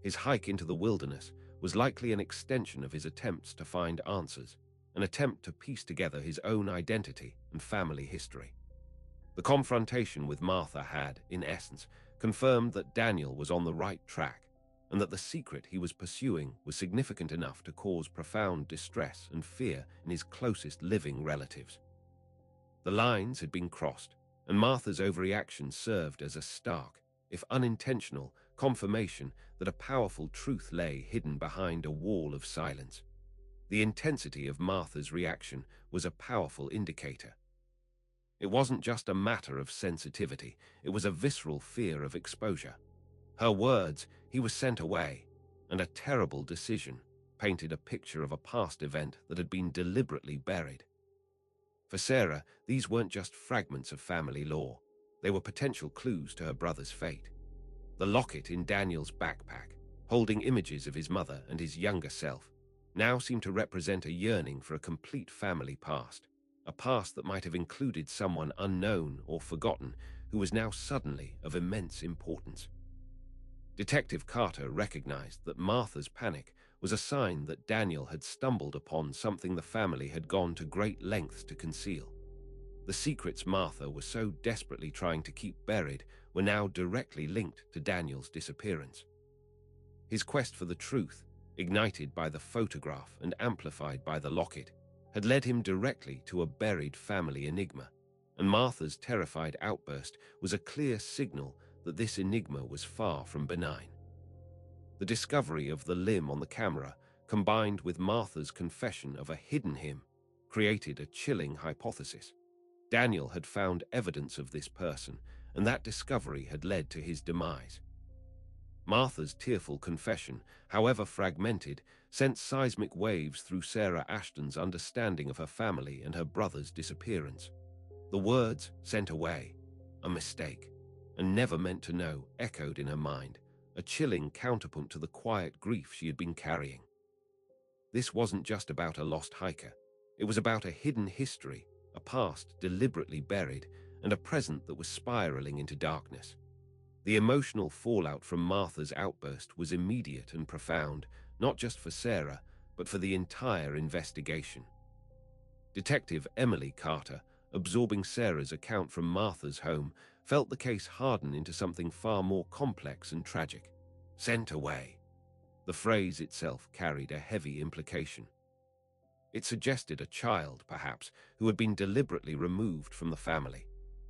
Speaker 1: His hike into the wilderness was likely an extension of his attempts to find answers, an attempt to piece together his own identity and family history. The confrontation with Martha had, in essence, confirmed that Daniel was on the right track and that the secret he was pursuing was significant enough to cause profound distress and fear in his closest living relatives. The lines had been crossed, and Martha's overreaction served as a stark, if unintentional, confirmation that a powerful truth lay hidden behind a wall of silence. The intensity of Martha's reaction was a powerful indicator. It wasn't just a matter of sensitivity, it was a visceral fear of exposure. Her words, "he was sent away," and "a terrible decision," painted a picture of a past event that had been deliberately buried. For Sarah, these weren't just fragments of family lore. They were potential clues to her brother's fate. The locket in Daniel's backpack, holding images of his mother and his younger self, now seemed to represent a yearning for a complete family past, a past that might have included someone unknown or forgotten who was now suddenly of immense importance. Detective Carter recognized that Martha's panic was a sign that Daniel had stumbled upon something the family had gone to great lengths to conceal. The secrets Martha was so desperately trying to keep buried were now directly linked to Daniel's disappearance. His quest for the truth, ignited by the photograph and amplified by the locket, had led him directly to a buried family enigma, and Martha's terrified outburst was a clear signal that this enigma was far from benign. The discovery of the limb on the camera, combined with Martha's confession of a hidden him, created a chilling hypothesis. Daniel had found evidence of this person, and that discovery had led to his demise. Martha's tearful confession, however fragmented, sent seismic waves through Sarah Ashton's understanding of her family and her brother's disappearance. The words, "sent away," "a mistake," and "never meant to know," echoed in her mind, a chilling counterpoint to the quiet grief she had been carrying. This wasn't just about a lost hiker. It was about a hidden history, a past deliberately buried, and a present that was spiraling into darkness. The emotional fallout from Martha's outburst was immediate and profound, not just for Sarah, but for the entire investigation. Detective Emily Carter, absorbing Sarah's account from Martha's home, felt the case harden into something far more complex and tragic. Sent away. The phrase itself carried a heavy implication. It suggested a child, perhaps, who had been deliberately removed from the family,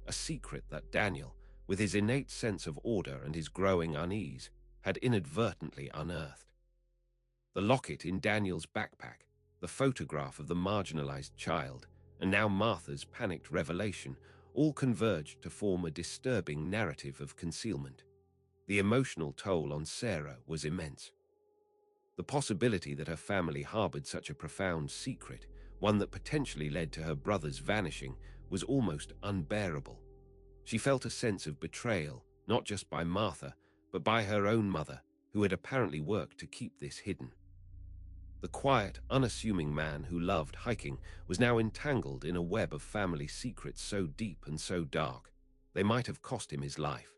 Speaker 1: a secret that Daniel, with his innate sense of order and his growing unease, had inadvertently unearthed. The locket in Daniel's backpack, the photograph of the marginalized child, and now Martha's panicked revelation all converged to form a disturbing narrative of concealment. The emotional toll on Sarah was immense. The possibility that her family harbored such a profound secret, one that potentially led to her brother's vanishing, was almost unbearable. She felt a sense of betrayal, not just by Martha, but by her own mother, who had apparently worked to keep this hidden. The quiet, unassuming man who loved hiking was now entangled in a web of family secrets so deep and so dark, they might have cost him his life.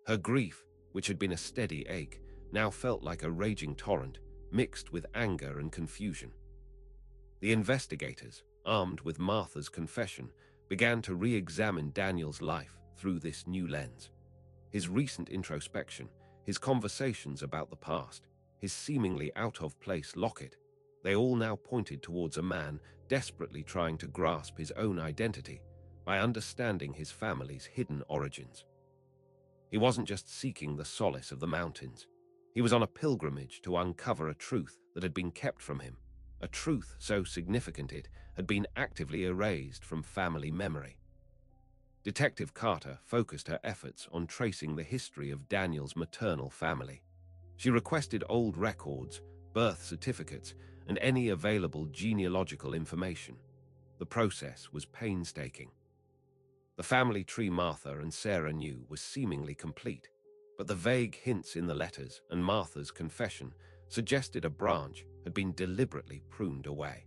Speaker 1: Her grief, which had been a steady ache, now felt like a raging torrent, mixed with anger and confusion. The investigators, armed with Martha's confession, began to re-examine Daniel's life through this new lens. His recent introspection, his conversations about the past, his seemingly out-of-place locket, they all now pointed towards a man desperately trying to grasp his own identity by understanding his family's hidden origins. He wasn't just seeking the solace of the mountains. He was on a pilgrimage to uncover a truth that had been kept from him, a truth so significant it had been actively erased from family memory. Detective Carter focused her efforts on tracing the history of Daniel's maternal family. She requested old records, birth certificates, and any available genealogical information. The process was painstaking. The family tree Martha and Sarah knew was seemingly complete, but the vague hints in the letters and Martha's confession suggested a branch had been deliberately pruned away.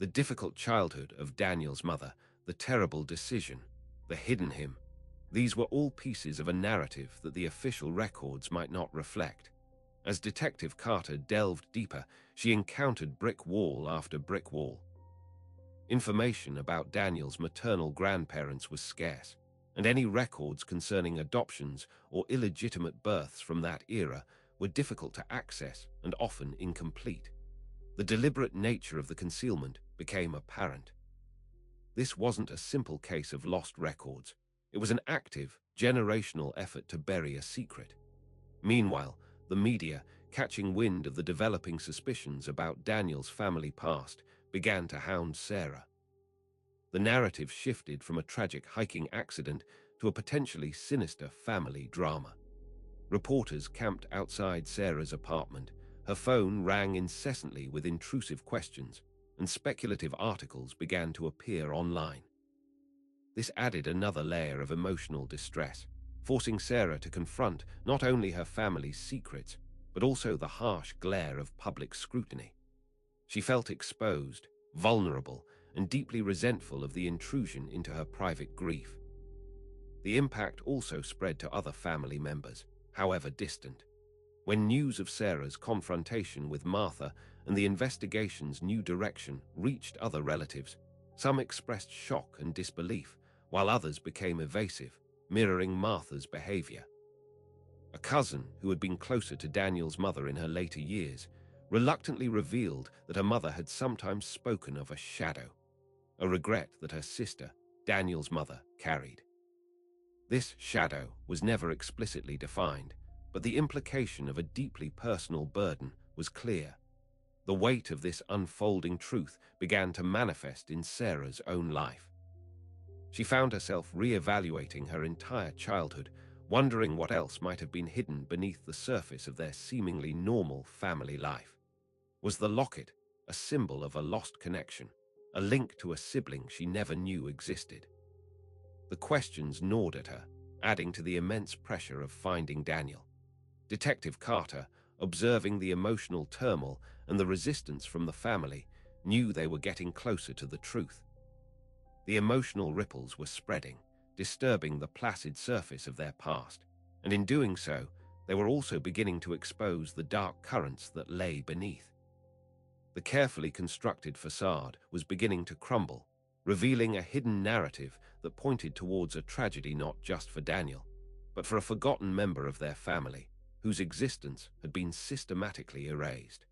Speaker 1: The difficult childhood of Daniel's mother, the terrible decision, the hidden him, these were all pieces of a narrative that the official records might not reflect. As Detective Carter delved deeper, she encountered brick wall after brick wall. Information about Daniel's maternal grandparents was scarce, and any records concerning adoptions or illegitimate births from that era were difficult to access and often incomplete. The deliberate nature of the concealment became apparent. This wasn't a simple case of lost records. It was an active, generational effort to bury a secret. Meanwhile, the media, catching wind of the developing suspicions about Daniel's family past, began to hound Sarah. The narrative shifted from a tragic hiking accident to a potentially sinister family drama. Reporters camped outside Sarah's apartment. Her phone rang incessantly with intrusive questions, and speculative articles began to appear online. This added another layer of emotional distress, forcing Sarah to confront not only her family's secrets, but also the harsh glare of public scrutiny. She felt exposed, vulnerable, and deeply resentful of the intrusion into her private grief. The impact also spread to other family members, however distant. When news of Sarah's confrontation with Martha and the investigation's new direction reached other relatives, some expressed shock and disbelief, while others became evasive, mirroring Martha's behavior. A cousin who had been closer to Daniel's mother in her later years reluctantly revealed that her mother had sometimes spoken of a shadow, a regret that her sister, Daniel's mother, carried. This shadow was never explicitly defined, but the implication of a deeply personal burden was clear. The weight of this unfolding truth began to manifest in Sarah's own life. She found herself re-evaluating her entire childhood, wondering what else might have been hidden beneath the surface of their seemingly normal family life. Was the locket a symbol of a lost connection, a link to a sibling she never knew existed? The questions gnawed at her, adding to the immense pressure of finding Daniel. Detective Carter, observing the emotional turmoil and the resistance from the family, knew they were getting closer to the truth. The emotional ripples were spreading, disturbing the placid surface of their past, and in doing so, they were also beginning to expose the dark currents that lay beneath. The carefully constructed facade was beginning to crumble, revealing a hidden narrative that pointed towards a tragedy not just for Daniel, but for a forgotten member of their family, whose existence had been systematically erased.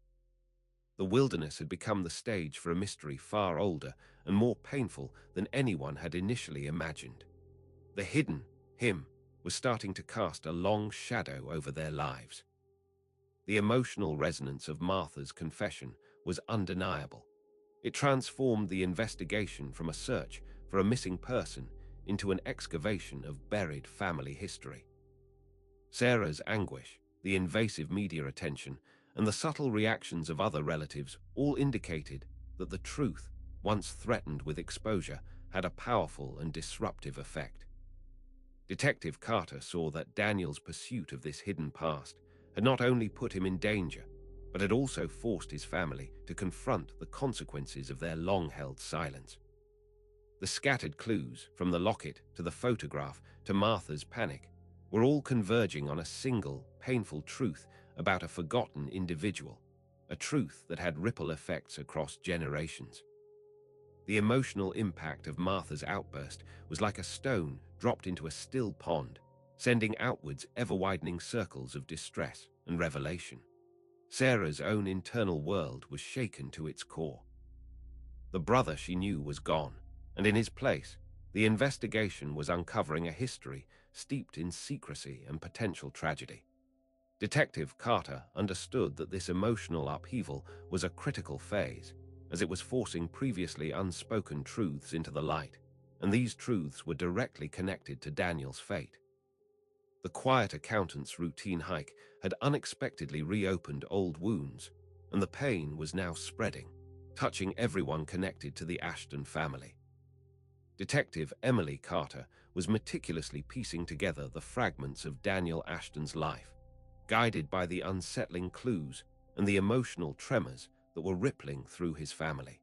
Speaker 1: The wilderness had become the stage for a mystery far older and more painful than anyone had initially imagined. The hidden him was starting to cast a long shadow over their lives. The emotional resonance of Martha's confession was undeniable. It transformed the investigation from a search for a missing person into an excavation of buried family history. Sarah's anguish, the invasive media attention, and the subtle reactions of other relatives all indicated that the truth, once threatened with exposure, had a powerful and disruptive effect. Detective Carter saw that Daniel's pursuit of this hidden past had not only put him in danger, but had also forced his family to confront the consequences of their long-held silence. The scattered clues, from the locket to the photograph to Martha's panic, were all converging on a single, painful truth about a forgotten individual, a truth that had ripple effects across generations. The emotional impact of Martha's outburst was like a stone dropped into a still pond, sending outwards ever-widening circles of distress and revelation. Sarah's own internal world was shaken to its core. The brother she knew was gone, and in his place, the investigation was uncovering a history steeped in secrecy and potential tragedy. Detective Carter understood that this emotional upheaval was a critical phase, as it was forcing previously unspoken truths into the light, and these truths were directly connected to Daniel's fate. The quiet accountant's routine hike had unexpectedly reopened old wounds, and the pain was now spreading, touching everyone connected to the Ashton family. Detective Emily Carter was meticulously piecing together the fragments of Daniel Ashton's life, guided by the unsettling clues and the emotional tremors that were rippling through his family.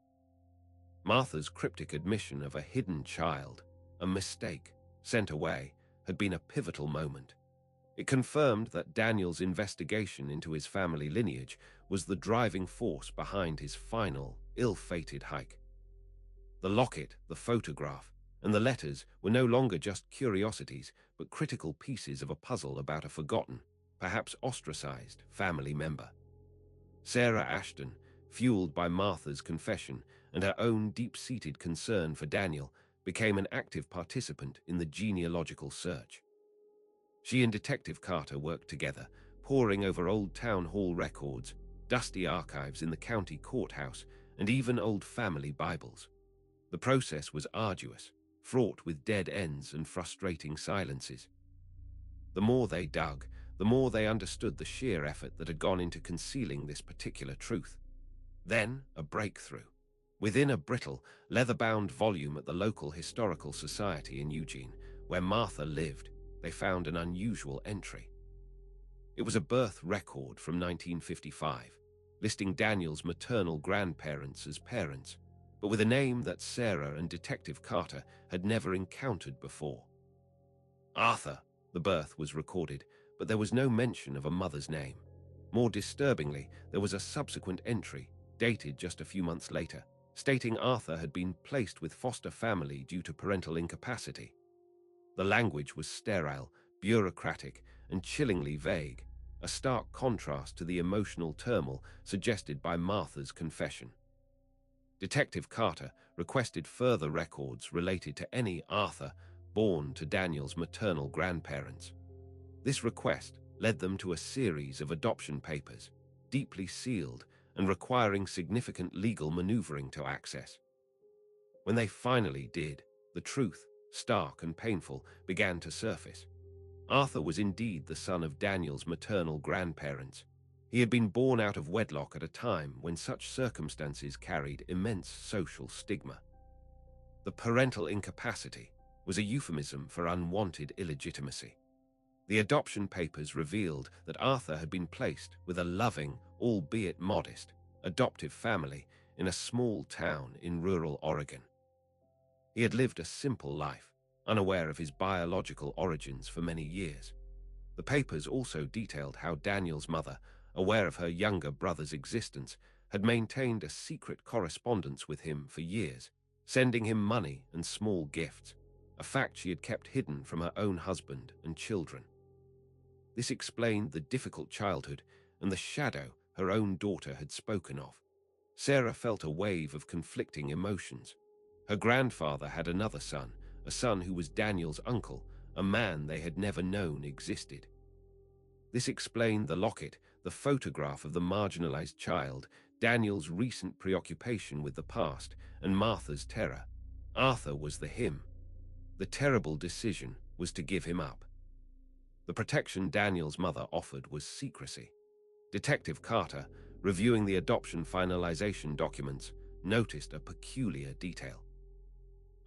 Speaker 1: Martha's cryptic admission of a hidden child, a mistake, sent away, had been a pivotal moment. It confirmed that Daniel's investigation into his family lineage was the driving force behind his final, ill-fated hike. The locket, the photograph, and the letters were no longer just curiosities, but critical pieces of a puzzle about a forgotten, perhaps ostracized, family member. Sarah Ashton, fueled by Martha's confession and her own deep-seated concern for Daniel, became an active participant in the genealogical search. She and Detective Carter worked together, poring over old town hall records, dusty archives in the county courthouse, and even old family Bibles. The process was arduous, fraught with dead ends and frustrating silences. The more they dug, the more they understood the sheer effort that had gone into concealing this particular truth. Then, a breakthrough. Within a brittle, leather-bound volume at the local historical society in Eugene, where Martha lived, they found an unusual entry. It was a birth record from 1955, listing Daniel's maternal grandparents as parents, but with a name that Sarah and Detective Carter had never encountered before. Arthur, the birth was recorded, but there was no mention of a mother's name. More disturbingly, there was a subsequent entry, dated just a few months later, stating Arthur had been placed with foster family due to parental incapacity. The language was sterile, bureaucratic, and chillingly vague, a stark contrast to the emotional turmoil suggested by Martha's confession. Detective Carter requested further records related to any Arthur born to Daniel's maternal grandparents. This request led them to a series of adoption papers, deeply sealed and requiring significant legal maneuvering to access. When they finally did, the truth, stark and painful, began to surface. Arthur was indeed the son of Daniel's maternal grandparents. He had been born out of wedlock at a time when such circumstances carried immense social stigma. The parental incapacity was a euphemism for unwanted illegitimacy. The adoption papers revealed that Arthur had been placed with a loving, albeit modest, adoptive family in a small town in rural Oregon. He had lived a simple life, unaware of his biological origins for many years. The papers also detailed how Daniel's mother, aware of her younger brother's existence, had maintained a secret correspondence with him for years, sending him money and small gifts, a fact she had kept hidden from her own husband and children. This explained the difficult childhood and the shadow her own daughter had spoken of. Sarah felt a wave of conflicting emotions. Her grandfather had another son, a son who was Daniel's uncle, a man they had never known existed. This explained the locket, the photograph of the marginalized child, Daniel's recent preoccupation with the past, and Martha's terror. Arthur was the him. The terrible decision was to give him up. The protection Daniel's mother offered was secrecy. Detective Carter, reviewing the adoption finalization documents, noticed a peculiar detail.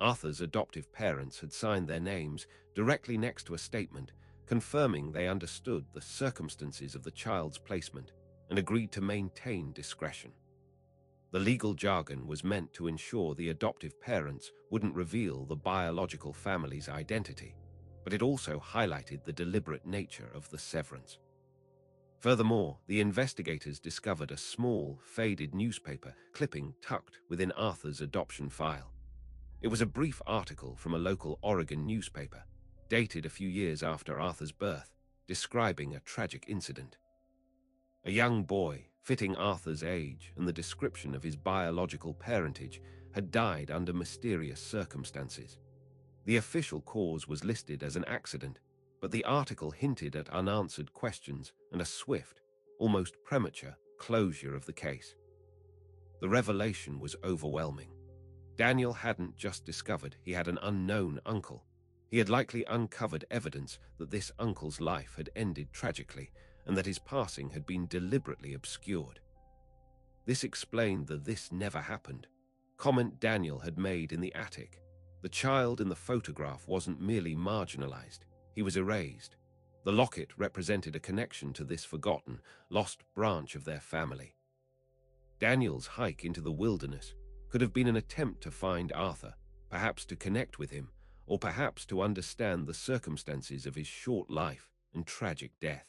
Speaker 1: Arthur's adoptive parents had signed their names directly next to a statement confirming they understood the circumstances of the child's placement and agreed to maintain discretion. The legal jargon was meant to ensure the adoptive parents wouldn't reveal the biological family's identity, but it also highlighted the deliberate nature of the severance. Furthermore, the investigators discovered a small, faded newspaper clipping tucked within Arthur's adoption file. It was a brief article from a local Oregon newspaper, dated a few years after Arthur's birth, describing a tragic incident. A young boy, fitting Arthur's age and the description of his biological parentage, had died under mysterious circumstances. The official cause was listed as an accident, but the article hinted at unanswered questions and a swift, almost premature, closure of the case. The revelation was overwhelming. Daniel hadn't just discovered he had an unknown uncle. He had likely uncovered evidence that this uncle's life had ended tragically and that his passing had been deliberately obscured. This explained the "this never happened" comment Daniel had made in the attic. The child in the photograph wasn't merely marginalized, he was erased. The locket represented a connection to this forgotten, lost branch of their family. Daniel's hike into the wilderness could have been an attempt to find Arthur, perhaps to connect with him, or perhaps to understand the circumstances of his short life and tragic death.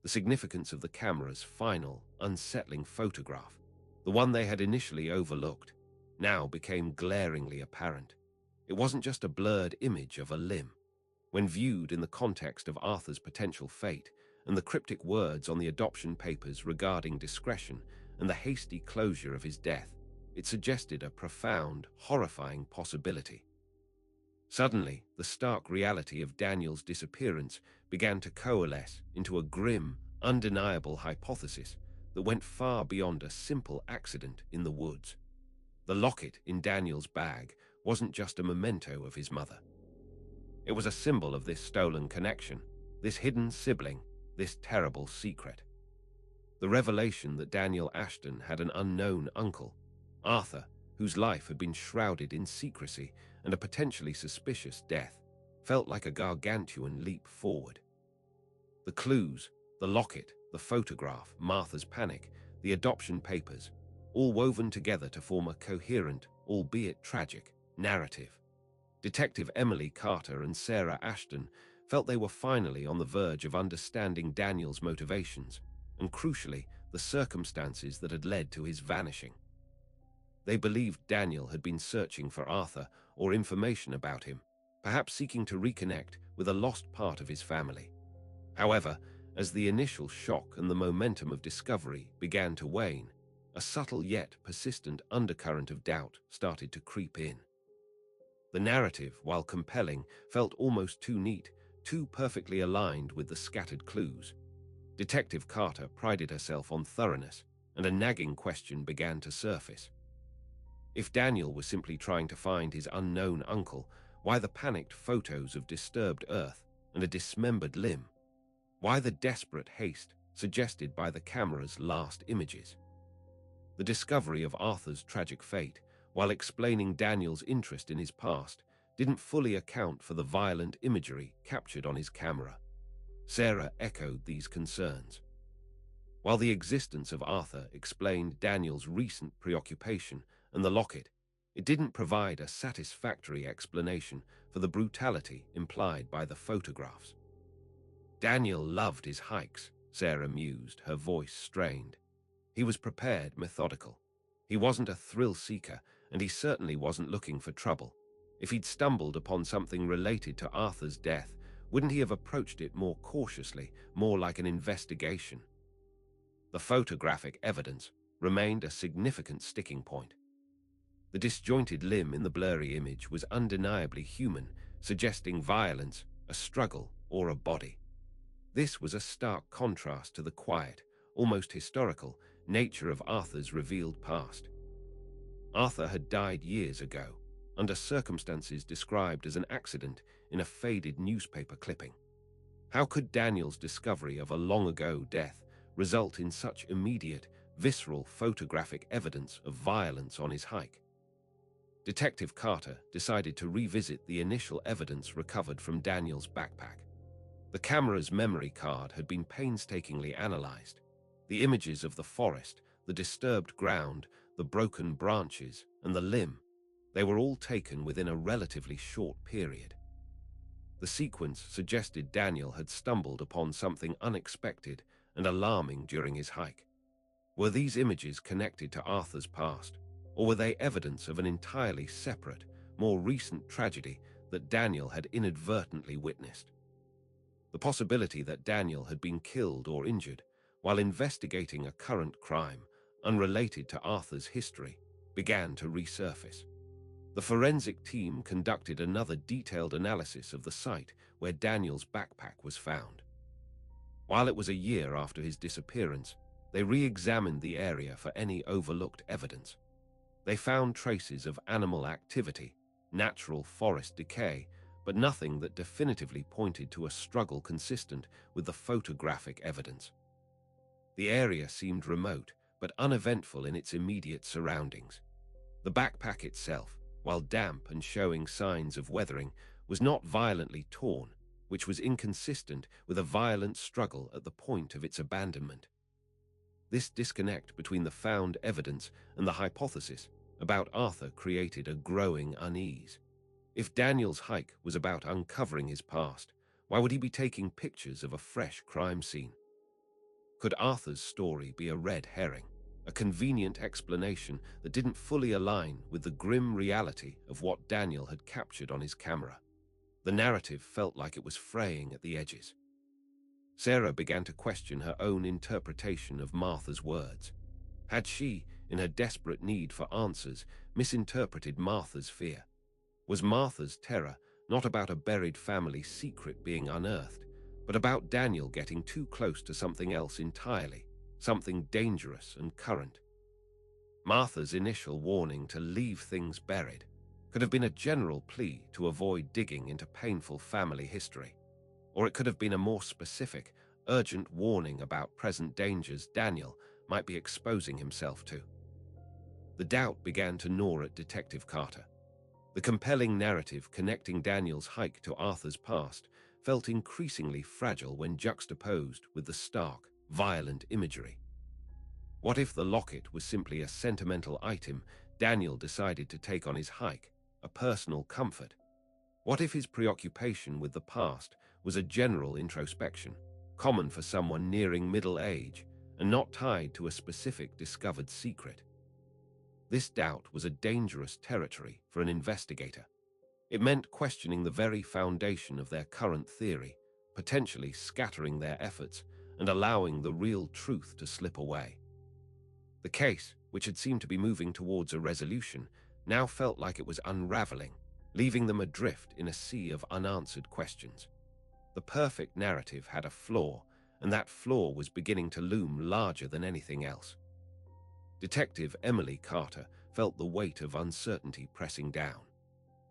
Speaker 1: The significance of the camera's final, unsettling photograph, the one they had initially overlooked, now became glaringly apparent. It wasn't just a blurred image of a limb. When viewed in the context of Arthur's potential fate and the cryptic words on the adoption papers regarding discretion and the hasty closure of his death, it suggested a profound, horrifying possibility. Suddenly, the stark reality of Daniel's disappearance began to coalesce into a grim, undeniable hypothesis that went far beyond a simple accident in the woods. The locket in Daniel's bag wasn't just a memento of his mother. It was a symbol of this stolen connection, this hidden sibling, this terrible secret. The revelation that Daniel Ashton had an unknown uncle, Arthur, whose life had been shrouded in secrecy and a potentially suspicious death, felt like a gargantuan leap forward. The clues, the locket, the photograph, Martha's panic, the adoption papers, all woven together to form a coherent, albeit tragic, narrative. Detective Emily Carter and Sarah Ashton felt they were finally on the verge of understanding Daniel's motivations and, crucially, the circumstances that had led to his vanishing. They believed Daniel had been searching for Arthur or information about him, perhaps seeking to reconnect with a lost part of his family. However, as the initial shock and the momentum of discovery began to wane, a subtle yet persistent undercurrent of doubt started to creep in. The narrative, while compelling, felt almost too neat, too perfectly aligned with the scattered clues. Detective Carter prided herself on thoroughness, and a nagging question began to surface. If Daniel was simply trying to find his unknown uncle, why the panicked photos of disturbed earth and a dismembered limb? Why the desperate haste suggested by the camera's last images? The discovery of Arthur's tragic fate, while explaining Daniel's interest in his past, didn't fully account for the violent imagery captured on his camera. Sarah echoed these concerns. While the existence of Arthur explained Daniel's recent preoccupation and the locket, it didn't provide a satisfactory explanation for the brutality implied by the photographs. Daniel loved his hikes, Sarah mused, her voice strained. He was prepared, methodical. He wasn't a thrill seeker, and he certainly wasn't looking for trouble. If he'd stumbled upon something related to Arthur's death, wouldn't he have approached it more cautiously, more like an investigation? The photographic evidence remained a significant sticking point. The disjointed limb in the blurry image was undeniably human, suggesting violence, a struggle, or a body. This was a stark contrast to the quiet, almost historical, nature of Arthur's revealed past. Arthur had died years ago, under circumstances described as an accident in a faded newspaper clipping. How could Daniel's discovery of a long-ago death result in such immediate, visceral photographic evidence of violence on his hike? Detective Carter decided to revisit the initial evidence recovered from Daniel's backpack. The camera's memory card had been painstakingly analyzed. The images of the forest, the disturbed ground, the broken branches, and the limb, they were all taken within a relatively short period. The sequence suggested Daniel had stumbled upon something unexpected and alarming during his hike. Were these images connected to Arthur's past, or were they evidence of an entirely separate, more recent tragedy that Daniel had inadvertently witnessed? The possibility that Daniel had been killed or injured while investigating a current crime unrelated to Arthur's history began to resurface. The forensic team conducted another detailed analysis of the site where Daniel's backpack was found. While it was a year after his disappearance, they re-examined the area for any overlooked evidence. They found traces of animal activity, natural forest decay, but nothing that definitively pointed to a struggle consistent with the photographic evidence. The area seemed remote, but uneventful in its immediate surroundings. The backpack itself, while damp and showing signs of weathering, was not violently torn, which was inconsistent with a violent struggle at the point of its abandonment. This disconnect between the found evidence and the hypothesis about Arthur created a growing unease. If Daniel's hike was about uncovering his past, why would he be taking pictures of a fresh crime scene? Could Arthur's story be a red herring, a convenient explanation that didn't fully align with the grim reality of what Daniel had captured on his camera? The narrative felt like it was fraying at the edges. Sarah began to question her own interpretation of Martha's words. Had she, in her desperate need for answers, misinterpreted Martha's fear? Was Martha's terror not about a buried family secret being unearthed, but about Daniel getting too close to something else entirely, something dangerous and current? Martha's initial warning to leave things buried could have been a general plea to avoid digging into painful family history, or it could have been a more specific, urgent warning about present dangers Daniel might be exposing himself to. The doubt began to gnaw at Detective Carter. The compelling narrative connecting Daniel's hike to Arthur's past felt increasingly fragile when juxtaposed with the stark, violent imagery. What if the locket was simply a sentimental item Daniel decided to take on his hike, a personal comfort? What if his preoccupation with the past was a general introspection, common for someone nearing middle age and not tied to a specific discovered secret? This doubt was a dangerous territory for an investigator. It meant questioning the very foundation of their current theory, potentially scattering their efforts and allowing the real truth to slip away. The case, which had seemed to be moving towards a resolution, now felt like it was unraveling, leaving them adrift in a sea of unanswered questions. The perfect narrative had a flaw, and that flaw was beginning to loom larger than anything else. Detective Emily Carter felt the weight of uncertainty pressing down.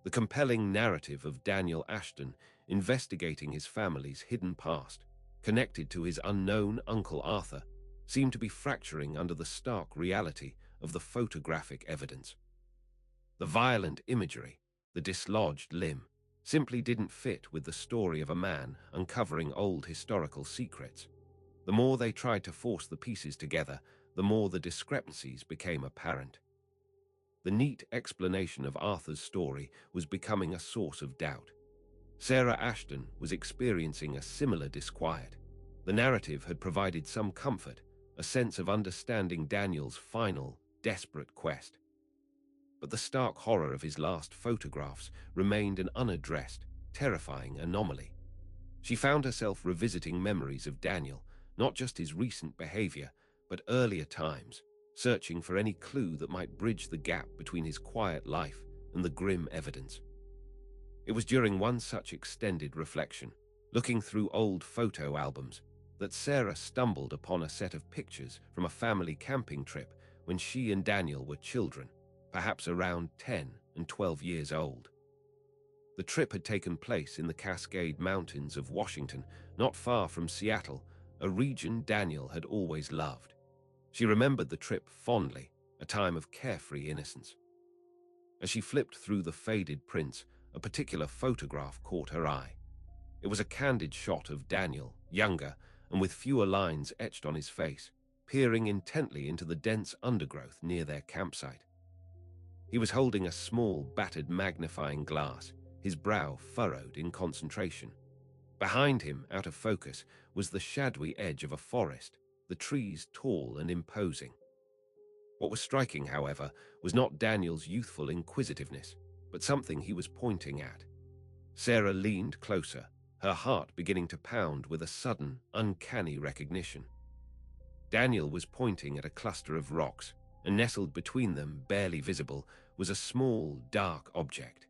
Speaker 1: The compelling narrative of Daniel Ashton investigating his family's hidden past, connected to his unknown Uncle Arthur, seemed to be fracturing under the stark reality of the photographic evidence. The violent imagery, the dislodged limb, simply didn't fit with the story of a man uncovering old historical secrets. The more they tried to force the pieces together, the more the discrepancies became apparent. The neat explanation of Arthur's story was becoming a source of doubt. Sarah Ashton was experiencing a similar disquiet. The narrative had provided some comfort, a sense of understanding Daniel's final, desperate quest. But the stark horror of his last photographs remained an unaddressed, terrifying anomaly. She found herself revisiting memories of Daniel, not just his recent behavior, but earlier times, searching for any clue that might bridge the gap between his quiet life and the grim evidence. It was during one such extended reflection, looking through old photo albums, that Sarah stumbled upon a set of pictures from a family camping trip when she and Daniel were children, perhaps around 10 and 12 years old. The trip had taken place in the Cascade Mountains of Washington, not far from Seattle, a region Daniel had always loved. She remembered the trip fondly, a time of carefree innocence. As she flipped through the faded prints, a particular photograph caught her eye. It was a candid shot of Daniel, younger and with fewer lines etched on his face, peering intently into the dense undergrowth near their campsite. He was holding a small, battered magnifying glass, his brow furrowed in concentration. Behind him, out of focus, was the shadowy edge of a forest, the trees tall and imposing. What was striking, however, was not Daniel's youthful inquisitiveness, but something he was pointing at. Sarah leaned closer, her heart beginning to pound with a sudden, uncanny recognition. Daniel was pointing at a cluster of rocks, and nestled between them, barely visible, was a small, dark object.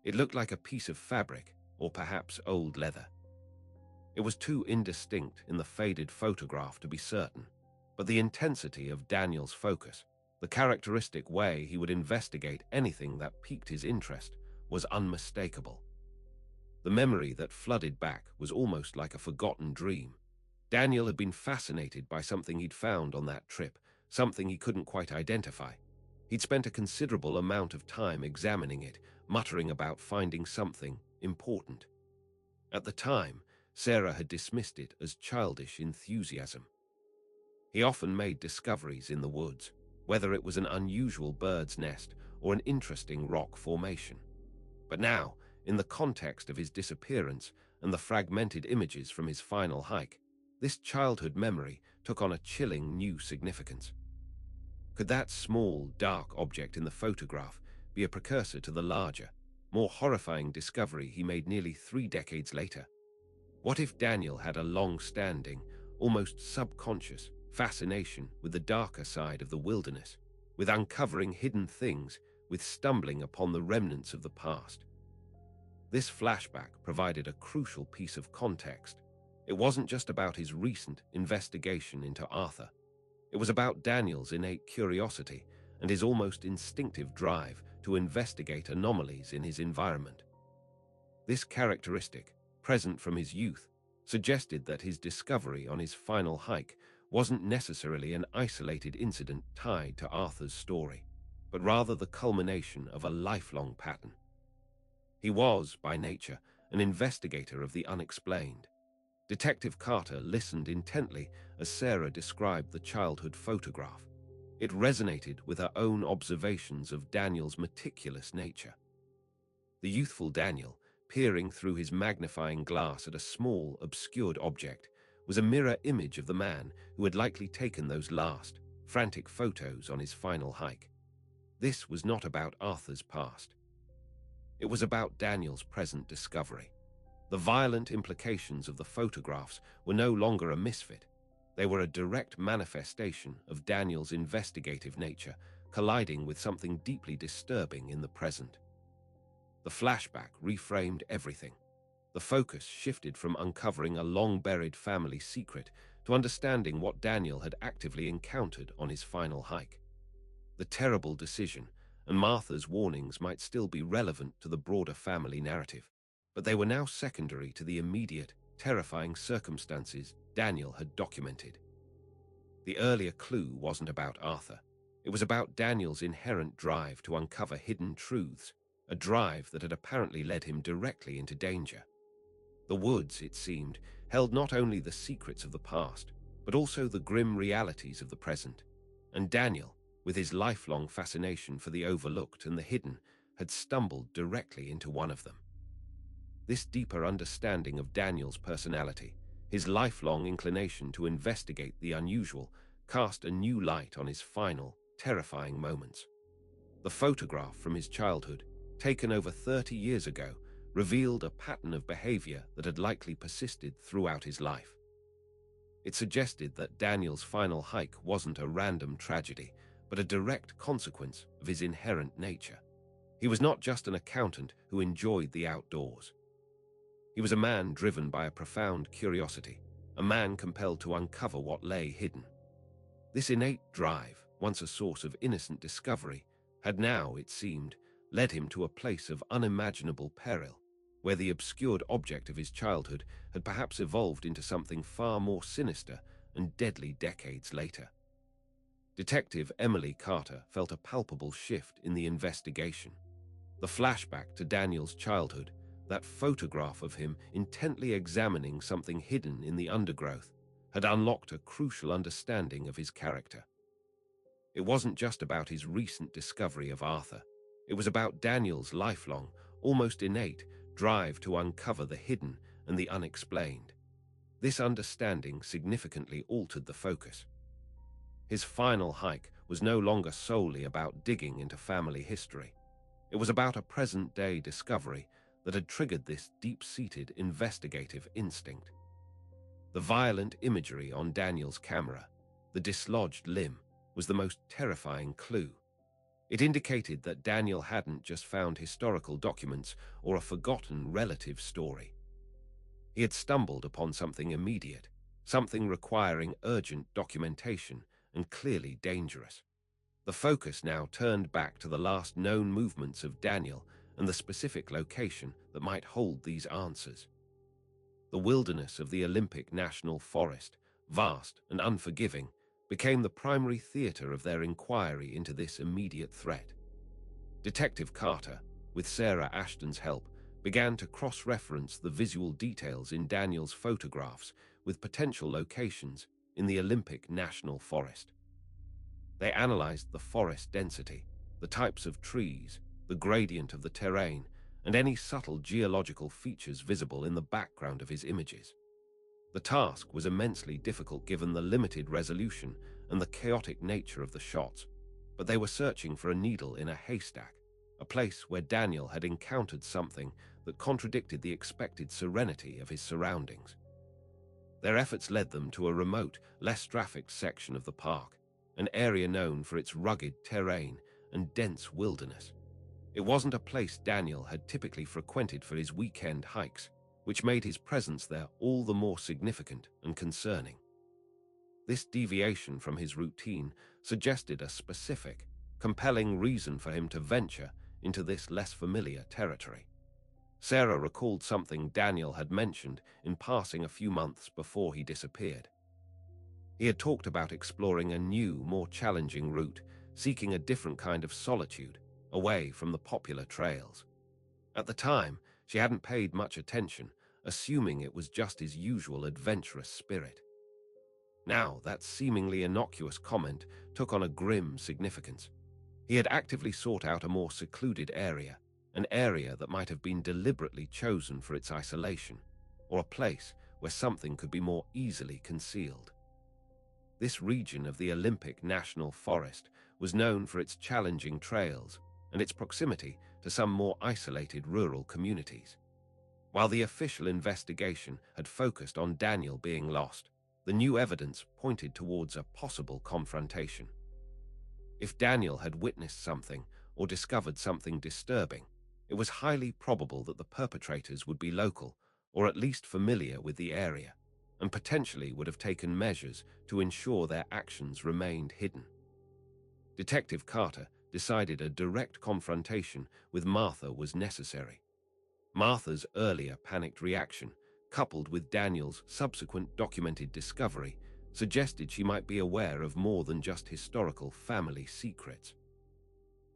Speaker 1: It looked like a piece of fabric, or perhaps old leather. It was too indistinct in the faded photograph to be certain, but the intensity of Daniel's focus, the characteristic way he would investigate anything that piqued his interest, was unmistakable. The memory that flooded back was almost like a forgotten dream. Daniel had been fascinated by something he'd found on that trip, something he couldn't quite identify. He'd spent a considerable amount of time examining it, muttering about finding something important. At the time, Sarah had dismissed it as childish enthusiasm. He often made discoveries in the woods, whether it was an unusual bird's nest or an interesting rock formation. But now, in the context of his disappearance and the fragmented images from his final hike, this childhood memory took on a chilling new significance. Could that small, dark object in the photograph be a precursor to the larger, more horrifying discovery he made nearly 3 decades later? What if Daniel had a long-standing, almost subconscious fascination with the darker side of the wilderness, with uncovering hidden things, with stumbling upon the remnants of the past? This flashback provided a crucial piece of context. It wasn't just about his recent investigation into Arthur. It was about Daniel's innate curiosity and his almost instinctive drive to investigate anomalies in his environment. This characteristic, present from his youth, suggested that his discovery on his final hike wasn't necessarily an isolated incident tied to Arthur's story, but rather the culmination of a lifelong pattern. He was, by nature, an investigator of the unexplained. Detective Carter listened intently as Sarah described the childhood photograph. It resonated with her own observations of Daniel's meticulous nature. The youthful Daniel, peering through his magnifying glass at a small, obscured object, was a mirror image of the man who had likely taken those last, frantic photos on his final hike. This was not about Arthur's past. It was about Daniel's present discovery. The violent implications of the photographs were no longer a misfit. They were a direct manifestation of Daniel's investigative nature, colliding with something deeply disturbing in the present. The flashback reframed everything. The focus shifted from uncovering a long-buried family secret to understanding what Daniel had actively encountered on his final hike. The terrible decision and Martha's warnings might still be relevant to the broader family narrative, but they were now secondary to the immediate, terrifying circumstances Daniel had documented. The earlier clue wasn't about Arthur. It was about Daniel's inherent drive to uncover hidden truths, a drive that had apparently led him directly into danger. The woods, it seemed, held not only the secrets of the past, but also the grim realities of the present, and Daniel, with his lifelong fascination for the overlooked and the hidden, had stumbled directly into one of them. This deeper understanding of Daniel's personality, his lifelong inclination to investigate the unusual, cast a new light on his final, terrifying moments. The photograph from his childhood, taken over 30 years ago, revealed a pattern of behavior that had likely persisted throughout his life. It suggested that Daniel's final hike wasn't a random tragedy, but a direct consequence of his inherent nature. He was not just an accountant who enjoyed the outdoors. He was a man driven by a profound curiosity, a man compelled to uncover what lay hidden. This innate drive, once a source of innocent discovery, had now, it seemed, led him to a place of unimaginable peril, where the obscured object of his childhood had perhaps evolved into something far more sinister and deadly decades later. Detective Emily Carter felt a palpable shift in the investigation. The flashback to Daniel's childhood, that photograph of him intently examining something hidden in the undergrowth, had unlocked a crucial understanding of his character. It wasn't just about his recent discovery of Arthur. It was about Daniel's lifelong, almost innate, drive to uncover the hidden and the unexplained. This understanding significantly altered the focus. His final hike was no longer solely about digging into family history. It was about a present-day discovery that had triggered this deep-seated investigative instinct. The violent imagery on Daniel's camera, the dislodged limb, was the most terrifying clue. It indicated that Daniel hadn't just found historical documents or a forgotten relative story. He had stumbled upon something immediate, something requiring urgent documentation and clearly dangerous. The focus now turned back to the last known movements of Daniel and the specific location that might hold these answers. The wilderness of the Olympic National Forest, vast and unforgiving, became the primary theater of their inquiry into this immediate threat. Detective Carter, with Sarah Ashton's help, began to cross-reference the visual details in Daniel's photographs with potential locations in the Olympic National Forest. They analyzed the forest density, the types of trees, the gradient of the terrain, and any subtle geological features visible in the background of his images. The task was immensely difficult given the limited resolution and the chaotic nature of the shots, but they were searching for a needle in a haystack, a place where Daniel had encountered something that contradicted the expected serenity of his surroundings. Their efforts led them to a remote, less trafficked section of the park, an area known for its rugged terrain and dense wilderness. It wasn't a place Daniel had typically frequented for his weekend hikes, which made his presence there all the more significant and concerning. This deviation from his routine suggested a specific, compelling reason for him to venture into this less familiar territory. Sarah recalled something Daniel had mentioned in passing a few months before he disappeared. He had talked about exploring a new, more challenging route, seeking a different kind of solitude, away from the popular trails. At the time, she hadn't paid much attention, assuming it was just his usual adventurous spirit. Now, that seemingly innocuous comment took on a grim significance. He had actively sought out a more secluded area, an area that might have been deliberately chosen for its isolation, or a place where something could be more easily concealed. This region of the Olympic National Forest was known for its challenging trails and its proximity to some more isolated rural communities. While the official investigation had focused on Daniel being lost, the new evidence pointed towards a possible confrontation. If Daniel had witnessed something or discovered something disturbing, it was highly probable that the perpetrators would be local or at least familiar with the area, and potentially would have taken measures to ensure their actions remained hidden. Detective Carter decided a direct confrontation with Martha was necessary. Martha's earlier panicked reaction, coupled with Daniel's subsequent documented discovery, suggested she might be aware of more than just historical family secrets.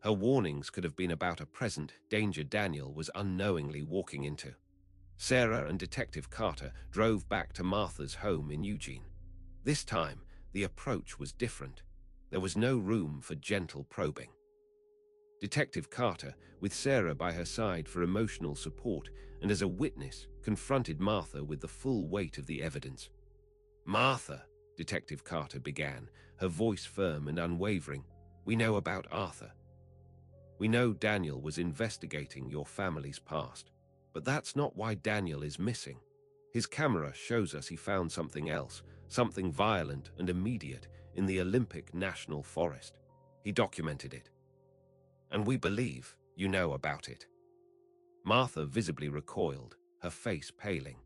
Speaker 1: Her warnings could have been about a present danger Daniel was unknowingly walking into. Sarah and Detective Carter drove back to Martha's home in Eugene. This time, the approach was different. There was no room for gentle probing. Detective Carter, with Sarah by her side for emotional support and as a witness, confronted Martha with the full weight of the evidence. "Martha," Detective Carter began, her voice firm and unwavering. "We know about Arthur. We know Daniel was investigating your family's past. But that's not why Daniel is missing. His camera shows us he found something else, something violent and immediate in the Olympic National Forest. He documented it. And we believe you know about it." Martha visibly recoiled, her face paling.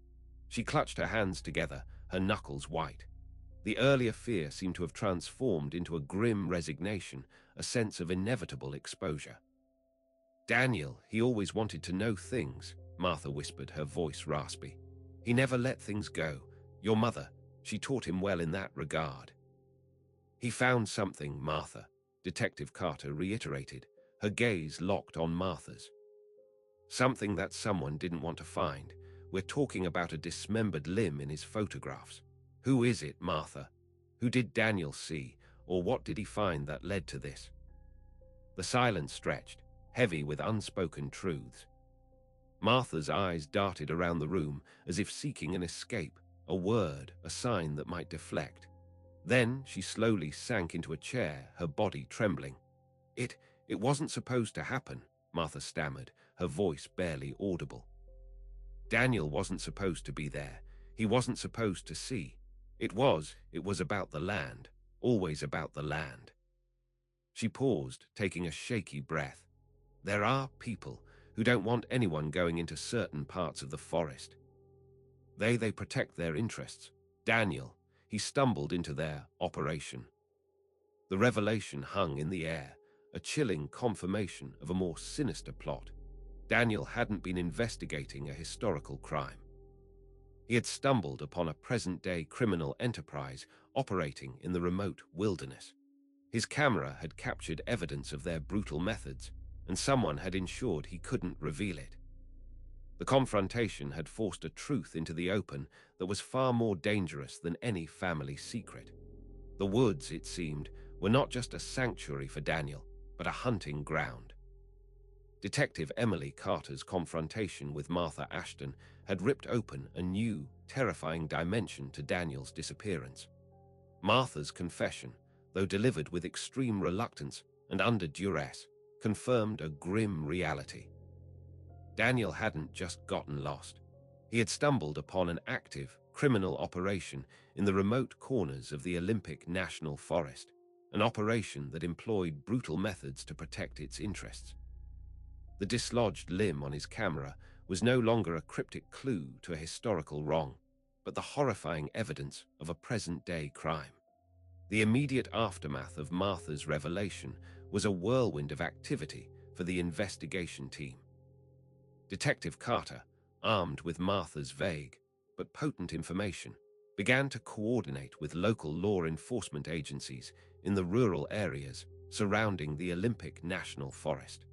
Speaker 1: She clutched her hands together, her knuckles white. The earlier fear seemed to have transformed into a grim resignation, a sense of inevitable exposure. "Daniel, he always wanted to know things," Martha whispered, her voice raspy. "He never let things go. Your mother, she taught him well in that regard." "He found something, Martha," Detective Carter reiterated, her gaze locked on Martha's. "Something that someone didn't want to find. We're talking about a dismembered limb in his photographs. Who is it, Martha? Who did Daniel see, or what did he find that led to this?" The silence stretched, heavy with unspoken truths. Martha's eyes darted around the room as if seeking an escape, a word, a sign that might deflect. Then she slowly sank into a chair, her body trembling. It wasn't supposed to happen," Martha stammered, her voice barely audible. "Daniel wasn't supposed to be there. He wasn't supposed to see. It was about the land, always about the land." She paused, taking a shaky breath. "There are people who don't want anyone going into certain parts of the forest. They protect their interests. Daniel, he stumbled into their operation." The revelation hung in the air, a chilling confirmation of a more sinister plot. Daniel hadn't been investigating a historical crime. He had stumbled upon a present-day criminal enterprise operating in the remote wilderness. His camera had captured evidence of their brutal methods, and someone had ensured he couldn't reveal it. The confrontation had forced a truth into the open that was far more dangerous than any family secret. The woods, it seemed, were not just a sanctuary for Daniel, but a hunting ground. Detective Emily Carter's confrontation with Martha Ashton had ripped open a new, terrifying dimension to Daniel's disappearance. Martha's confession, though delivered with extreme reluctance and under duress, confirmed a grim reality. Daniel hadn't just gotten lost. He had stumbled upon an active, criminal operation in the remote corners of the Olympic National Forest, an operation that employed brutal methods to protect its interests. The dislodged limb on his camera was no longer a cryptic clue to a historical wrong, but the horrifying evidence of a present-day crime. The immediate aftermath of Martha's revelation was a whirlwind of activity for the investigation team. Detective Carter, armed with Martha's vague but potent information, began to coordinate with local law enforcement agencies in the rural areas surrounding the Olympic National Forest.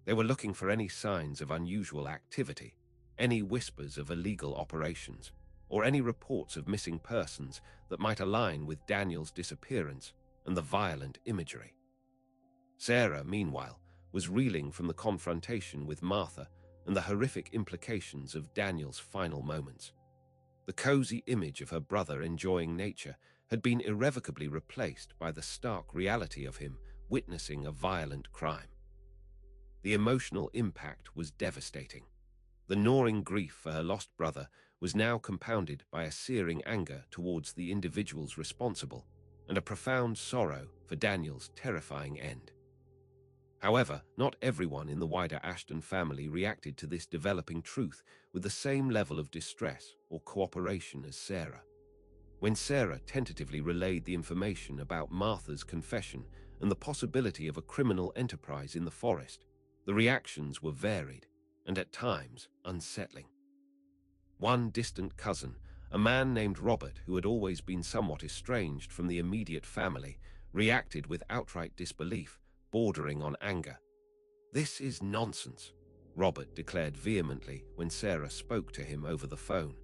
Speaker 1: They were looking for any signs of unusual activity, any whispers of illegal operations, or any reports of missing persons that might align with Daniel's disappearance and the violent imagery. Sarah, meanwhile, was reeling from the confrontation with Martha and the horrific implications of Daniel's final moments. The cozy image of her brother enjoying nature had been irrevocably replaced by the stark reality of him witnessing a violent crime. The emotional impact was devastating. The gnawing grief for her lost brother was now compounded by a searing anger towards the individuals responsible and a profound sorrow for Daniel's terrifying end. However, not everyone in the wider Ashton family reacted to this developing truth with the same level of distress or cooperation as Sarah. When Sarah tentatively relayed the information about Martha's confession and the possibility of a criminal enterprise in the forest, the reactions were varied and at times unsettling. One distant cousin, a man named Robert who had always been somewhat estranged from the immediate family, reacted with outright disbelief, bordering on anger. "This is nonsense," Robert declared vehemently when Sarah spoke to him over the phone.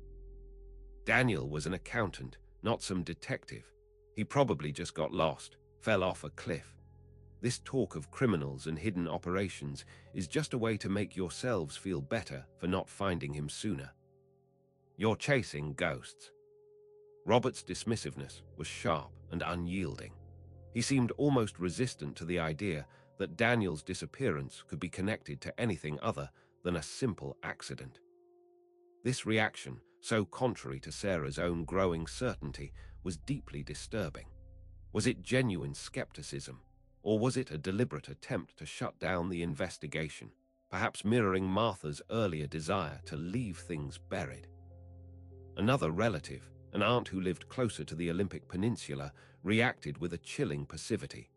Speaker 1: "Daniel was an accountant, not some detective. He probably just got lost, fell off a cliff. This talk of criminals and hidden operations is just a way to make yourselves feel better for not finding him sooner. You're chasing ghosts." Robert's dismissiveness was sharp and unyielding. He seemed almost resistant to the idea that Daniel's disappearance could be connected to anything other than a simple accident. This reaction, so contrary to Sarah's own growing certainty, was deeply disturbing. Was it genuine skepticism, or was it a deliberate attempt to shut down the investigation, perhaps mirroring Martha's earlier desire to leave things buried? Another relative, an aunt who lived closer to the Olympic Peninsula, reacted with a chilling passivity.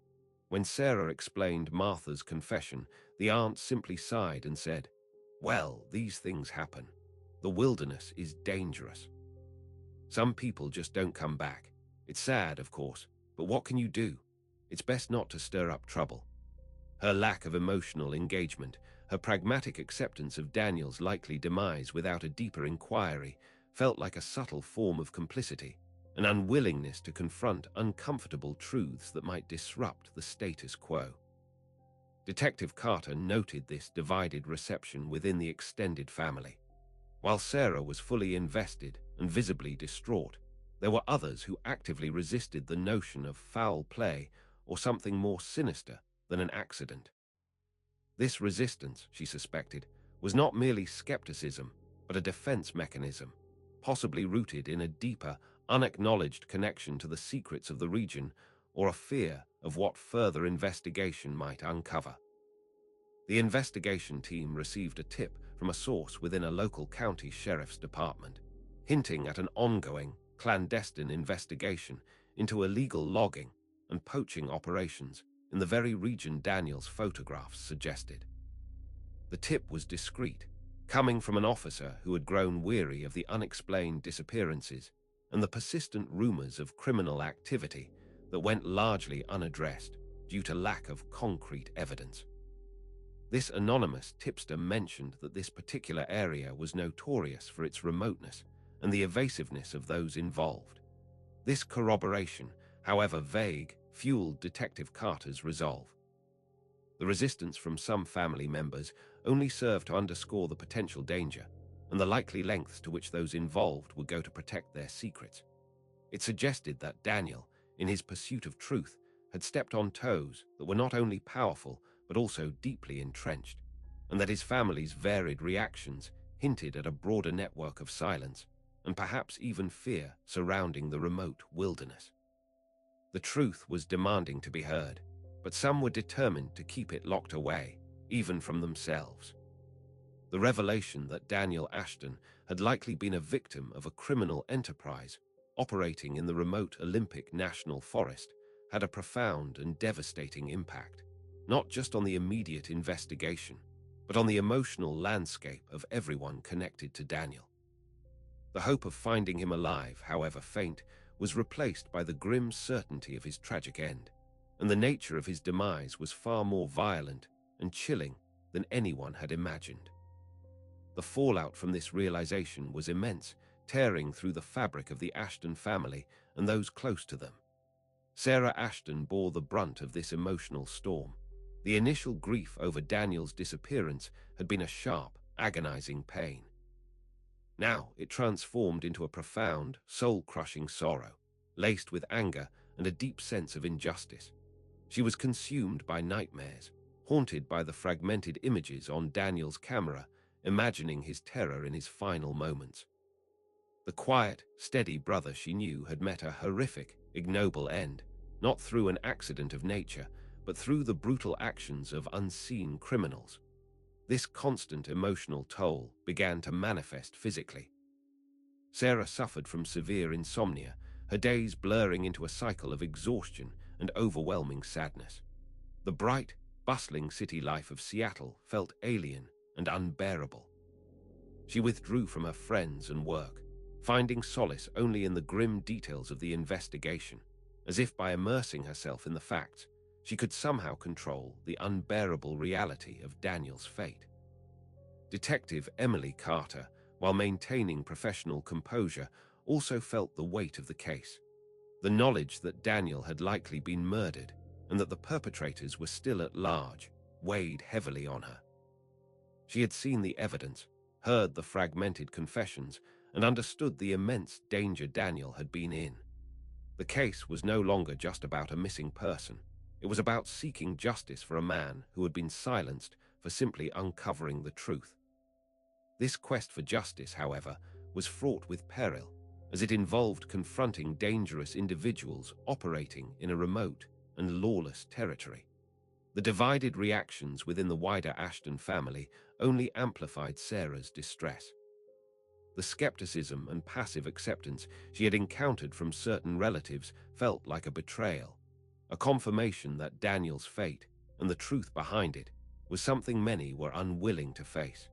Speaker 1: When Sarah explained Martha's confession, the aunt simply sighed and said, "Well, these things happen. The wilderness is dangerous. Some people just don't come back. It's sad, of course, but what can you do? It's best not to stir up trouble." Her lack of emotional engagement, her pragmatic acceptance of Daniel's likely demise without a deeper inquiry, felt like a subtle form of complicity, an unwillingness to confront uncomfortable truths that might disrupt the status quo. Detective Carter noted this divided reception within the extended family. While Sarah was fully invested and visibly distraught, there were others who actively resisted the notion of foul play or something more sinister than an accident. This resistance, she suspected, was not merely skepticism, but a defense mechanism, possibly rooted in a deeper, unacknowledged connection to the secrets of the region or a fear of what further investigation might uncover. The investigation team received a tip from a source within a local county sheriff's department, hinting at an ongoing, clandestine investigation into illegal logging and poaching operations in the very region Daniel's photographs suggested. The tip was discreet, coming from an officer who had grown weary of the unexplained disappearances and the persistent rumors of criminal activity that went largely unaddressed due to lack of concrete evidence. This anonymous tipster mentioned that this particular area was notorious for its remoteness and the evasiveness of those involved. This corroboration, however vague, fueled Detective Carter's resolve. The resistance from some family members only served to underscore the potential danger and the likely lengths to which those involved would go to protect their secrets. It suggested that Daniel, in his pursuit of truth, had stepped on toes that were not only powerful but also deeply entrenched, and that his family's varied reactions hinted at a broader network of silence and perhaps even fear surrounding the remote wilderness. The truth was demanding to be heard, but some were determined to keep it locked away, even from themselves. The revelation that Daniel Ashton had likely been a victim of a criminal enterprise operating in the remote Olympic National Forest had a profound and devastating impact, not just on the immediate investigation, but on the emotional landscape of everyone connected to Daniel. The hope of finding him alive, however faint, was replaced by the grim certainty of his tragic end, and the nature of his demise was far more violent and chilling than anyone had imagined. The fallout from this realization was immense, tearing through the fabric of the Ashton family and those close to them. Sarah Ashton bore the brunt of this emotional storm. The initial grief over Daniel's disappearance had been a sharp, agonizing pain. Now it transformed into a profound, soul-crushing sorrow, laced with anger and a deep sense of injustice. She was consumed by nightmares, haunted by the fragmented images on Daniel's camera, imagining his terror in his final moments. The quiet, steady brother she knew had met a horrific, ignoble end, not through an accident of nature, but through the brutal actions of unseen criminals. This constant emotional toll began to manifest physically. Sarah suffered from severe insomnia, her days blurring into a cycle of exhaustion and overwhelming sadness. The bright, bustling city life of Seattle felt alien and unbearable. She withdrew from her friends and work, finding solace only in the grim details of the investigation, as if by immersing herself in the facts, she could somehow control the unbearable reality of Daniel's fate. Detective Emily Carter, while maintaining professional composure, also felt the weight of the case. The knowledge that Daniel had likely been murdered and that the perpetrators were still at large weighed heavily on her. She had seen the evidence, heard the fragmented confessions, and understood the immense danger Daniel had been in. The case was no longer just about a missing person. It was about seeking justice for a man who had been silenced for simply uncovering the truth. This quest for justice, however, was fraught with peril, as it involved confronting dangerous individuals operating in a remote and lawless territory. The divided reactions within the wider Ashton family only amplified Sarah's distress. The skepticism and passive acceptance she had encountered from certain relatives felt like a betrayal, a confirmation that Daniel's fate, and the truth behind it, was something many were unwilling to face.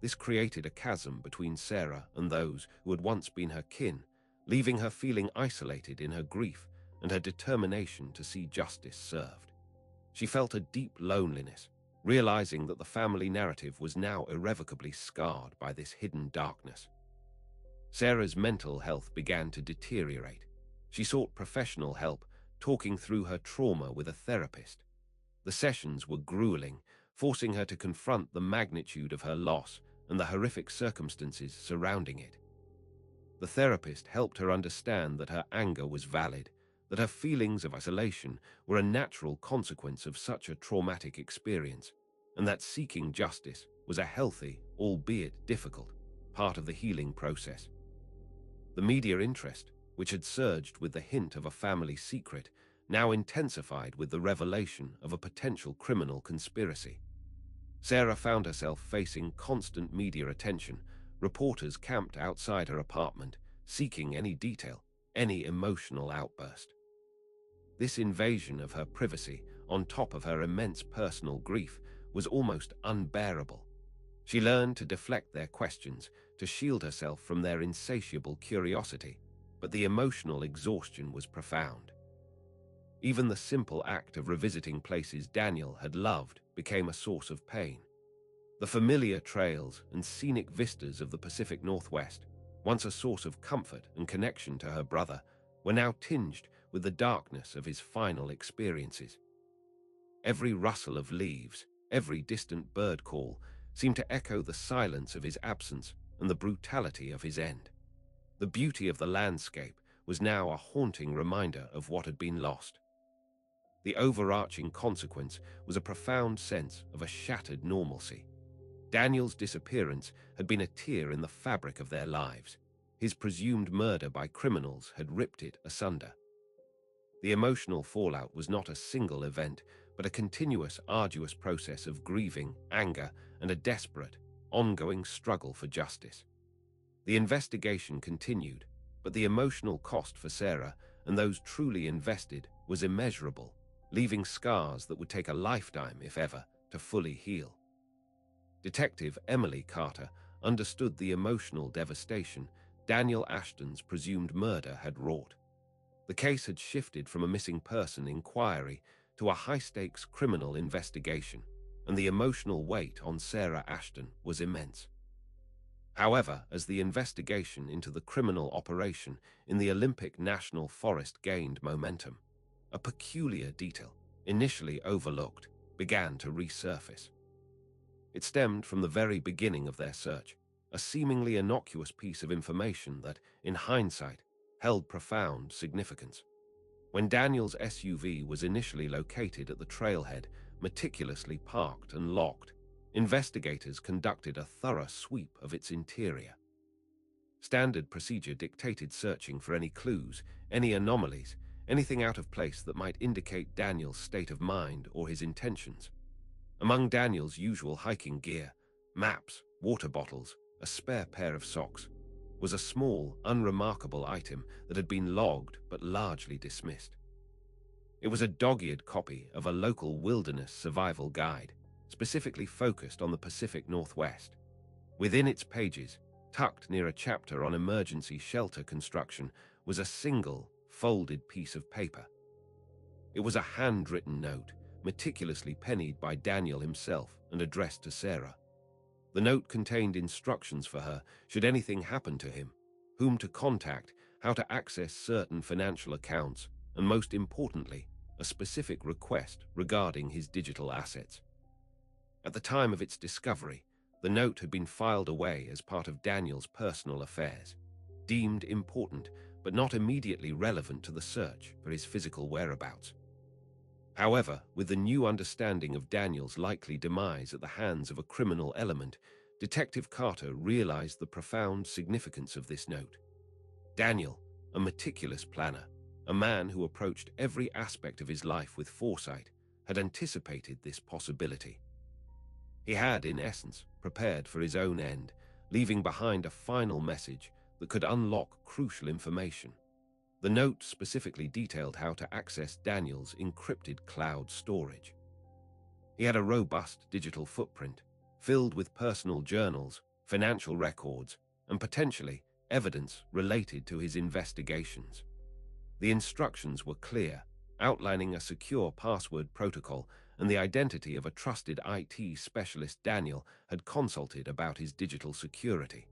Speaker 1: This created a chasm between Sarah and those who had once been her kin, leaving her feeling isolated in her grief and her determination to see justice served. She felt a deep loneliness, realizing that the family narrative was now irrevocably scarred by this hidden darkness. Sarah's mental health began to deteriorate. She sought professional help, talking through her trauma with a therapist. The sessions were grueling, forcing her to confront the magnitude of her loss and the horrific circumstances surrounding it. The therapist helped her understand that her anger was valid, that her feelings of isolation were a natural consequence of such a traumatic experience, and that seeking justice was a healthy, albeit difficult, part of the healing process. The media interest, which had surged with the hint of a family secret, now intensified with the revelation of a potential criminal conspiracy. Sarah found herself facing constant media attention, reporters camped outside her apartment, seeking any detail, any emotional outburst. This invasion of her privacy, on top of her immense personal grief, was almost unbearable. She learned to deflect their questions, to shield herself from their insatiable curiosity, but the emotional exhaustion was profound. Even the simple act of revisiting places Daniel had loved became a source of pain. The familiar trails and scenic vistas of the Pacific Northwest, once a source of comfort and connection to her brother, were now tinged with the darkness of his final experiences. Every rustle of leaves, every distant bird call, seemed to echo the silence of his absence and the brutality of his end. The beauty of the landscape was now a haunting reminder of what had been lost. The overarching consequence was a profound sense of a shattered normalcy. Daniel's disappearance had been a tear in the fabric of their lives. His presumed murder by criminals had ripped it asunder. The emotional fallout was not a single event, but a continuous, arduous process of grieving, anger, and a desperate, ongoing struggle for justice. The investigation continued, but the emotional cost for Sarah and those truly invested was immeasurable, leaving scars that would take a lifetime, if ever, to fully heal. Detective Emily Carter understood the emotional devastation Daniel Ashton's presumed murder had wrought. The case had shifted from a missing person inquiry to a high-stakes criminal investigation, and the emotional weight on Sarah Ashton was immense. However, as the investigation into the criminal operation in the Olympic National Forest gained momentum, a peculiar detail, initially overlooked, began to resurface. It stemmed from the very beginning of their search, a seemingly innocuous piece of information that, in hindsight, held profound significance. When Daniel's SUV was initially located at the trailhead, meticulously parked and locked, investigators conducted a thorough sweep of its interior. Standard procedure dictated searching for any clues, any anomalies, anything out of place that might indicate Daniel's state of mind or his intentions. Among Daniel's usual hiking gear, maps, water bottles, a spare pair of socks, was a small, unremarkable item that had been logged but largely dismissed. It was a dog-eared copy of a local wilderness survival guide, specifically focused on the Pacific Northwest. Within its pages, tucked near a chapter on emergency shelter construction, was a single, folded piece of paper. It was a handwritten note, meticulously pennied by Daniel himself and addressed to Sarah. The note contained instructions for her should anything happen to him, whom to contact, how to access certain financial accounts, and most importantly, a specific request regarding his digital assets. At the time of its discovery, The note had been filed away as part of Daniel's personal affairs, deemed important but not immediately relevant to the search for his physical whereabouts. However, with the new understanding of Daniel's likely demise at the hands of a criminal element, Detective Carter realized the profound significance of this note. Daniel, a meticulous planner, a man who approached every aspect of his life with foresight, had anticipated this possibility. He had, in essence, prepared for his own end, leaving behind a final message that could unlock crucial information. The note specifically detailed how to access Daniel's encrypted cloud storage. He had a robust digital footprint, filled with personal journals, financial records, and potentially evidence related to his investigations. The instructions were clear, outlining a secure password protocol and the identity of a trusted IT specialist Daniel had consulted about his digital security.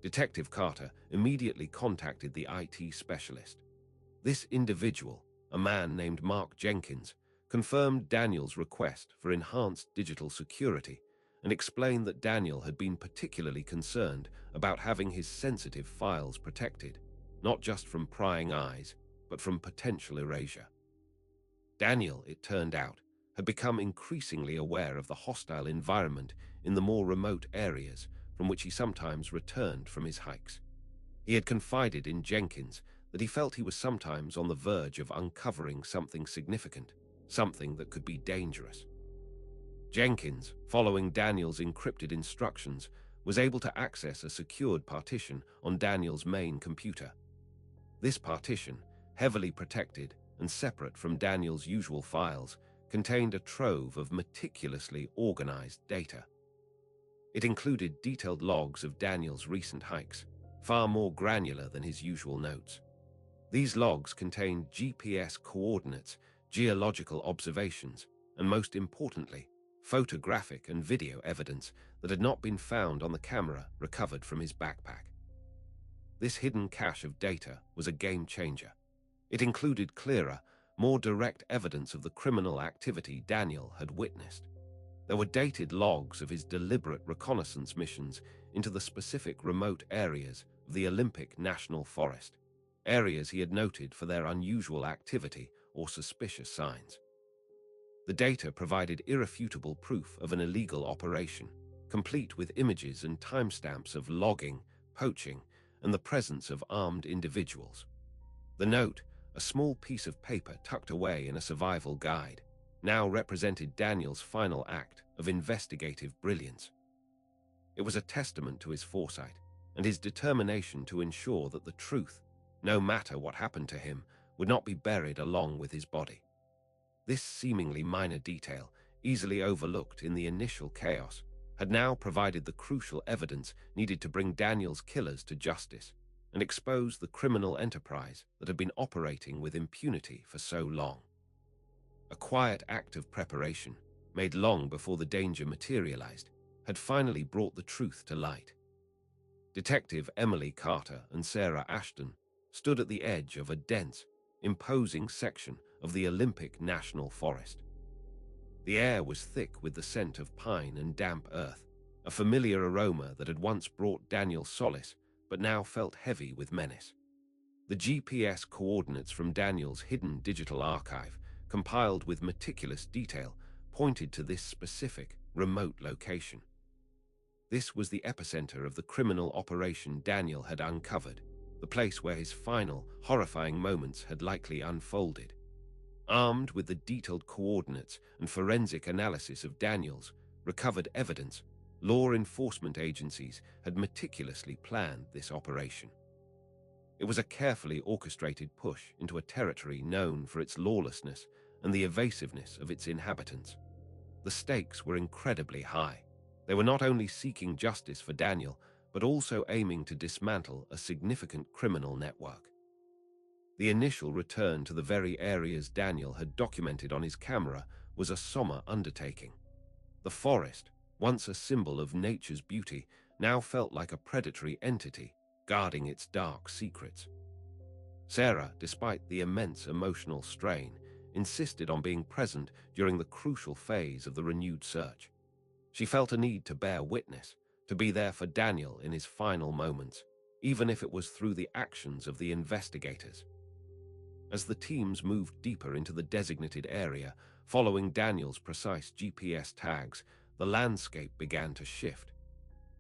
Speaker 1: Detective Carter immediately contacted the IT specialist. This individual, a man named Mark Jenkins, confirmed Daniel's request for enhanced digital security and explained that Daniel had been particularly concerned about having his sensitive files protected, not just from prying eyes, but from potential erasure. Daniel, it turned out, had become increasingly aware of the hostile environment in the more remote areas from which he sometimes returned from his hikes. He had confided in Jenkins that he felt he was sometimes on the verge of uncovering something significant, something that could be dangerous. Jenkins, following Daniel's encrypted instructions, was able to access a secured partition on Daniel's main computer. This partition, heavily protected and separate from Daniel's usual files, contained a trove of meticulously organized data. It included detailed logs of Daniel's recent hikes, far more granular than his usual notes. These logs contained GPS coordinates, geological observations, and most importantly, photographic and video evidence that had not been found on the camera recovered from his backpack. This hidden cache of data was a game changer. It included clearer, more direct evidence of the criminal activity Daniel had witnessed. There were dated logs of his deliberate reconnaissance missions into the specific remote areas of the Olympic National Forest, areas he had noted for their unusual activity or suspicious signs. The data provided irrefutable proof of an illegal operation, complete with images and timestamps of logging, poaching, and the presence of armed individuals. The note, a small piece of paper tucked away in a survival guide, now represented Daniel's final act of investigative brilliance. It was a testament to his foresight and his determination to ensure that the truth, no matter what happened to him, would not be buried along with his body. This seemingly minor detail, easily overlooked in the initial chaos, had now provided the crucial evidence needed to bring Daniel's killers to justice and expose the criminal enterprise that had been operating with impunity for so long. A quiet act of preparation, made long before the danger materialized, had finally brought the truth to light. Detective Emily Carter and Sarah Ashton stood at the edge of a dense, imposing section of the Olympic National Forest. The air was thick with the scent of pine and damp earth, a familiar aroma that had once brought Daniel solace but now felt heavy with menace. The GPS coordinates from Daniel's hidden digital archive, compiled with meticulous detail, pointed to this specific, remote location. This was the epicenter of the criminal operation Daniel had uncovered, the place where his final, horrifying moments had likely unfolded. Armed with the detailed coordinates and forensic analysis of Daniel's recovered evidence, law enforcement agencies had meticulously planned this operation. It was a carefully orchestrated push into a territory known for its lawlessness and the evasiveness of its inhabitants. The stakes were incredibly high. They were not only seeking justice for Daniel, but also aiming to dismantle a significant criminal network. The initial return to the very areas Daniel had documented on his camera was a somber undertaking. The forest, once a symbol of nature's beauty, now felt like a predatory entity guarding its dark secrets. Sarah, despite the immense emotional strain, insisted on being present during the crucial phase of the renewed search. She felt a need to bear witness, to be there for Daniel in his final moments, even if it was through the actions of the investigators. As the teams moved deeper into the designated area, following Daniel's precise GPS tags, the landscape began to shift.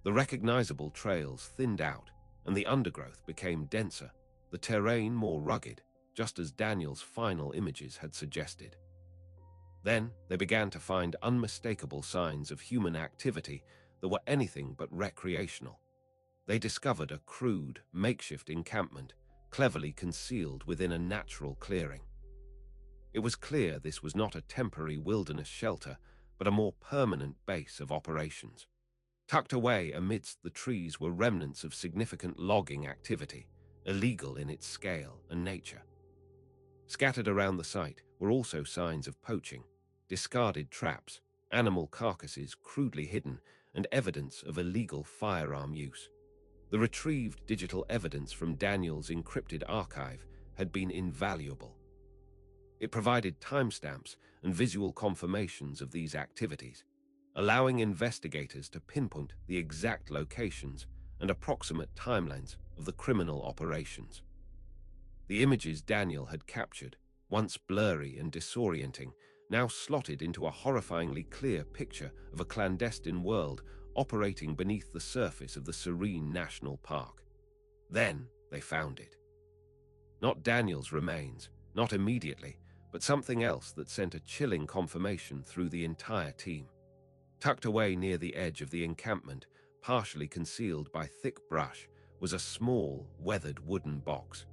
Speaker 1: The recognizable trails thinned out, and the undergrowth became denser, the terrain more rugged, just as Daniel's final images had suggested. Then they began to find unmistakable signs of human activity that were anything but recreational. They discovered a crude, makeshift encampment, cleverly concealed within a natural clearing. It was clear this was not a temporary wilderness shelter, but a more permanent base of operations. Tucked away amidst the trees were remnants of significant logging activity, illegal in its scale and nature. Scattered around the site were also signs of poaching, discarded traps, animal carcasses crudely hidden, and evidence of illegal firearm use. The retrieved digital evidence from Daniel's encrypted archive had been invaluable. It provided timestamps and visual confirmations of these activities, allowing investigators to pinpoint the exact locations and approximate timelines of the criminal operations. The images Daniel had captured, once blurry and disorienting, now slotted into a horrifyingly clear picture of a clandestine world operating beneath the surface of the serene national park. Then they found it. Not Daniel's remains, not immediately, but something else that sent a chilling confirmation through the entire team. Tucked away near the edge of the encampment, partially concealed by thick brush, was a small, weathered wooden box.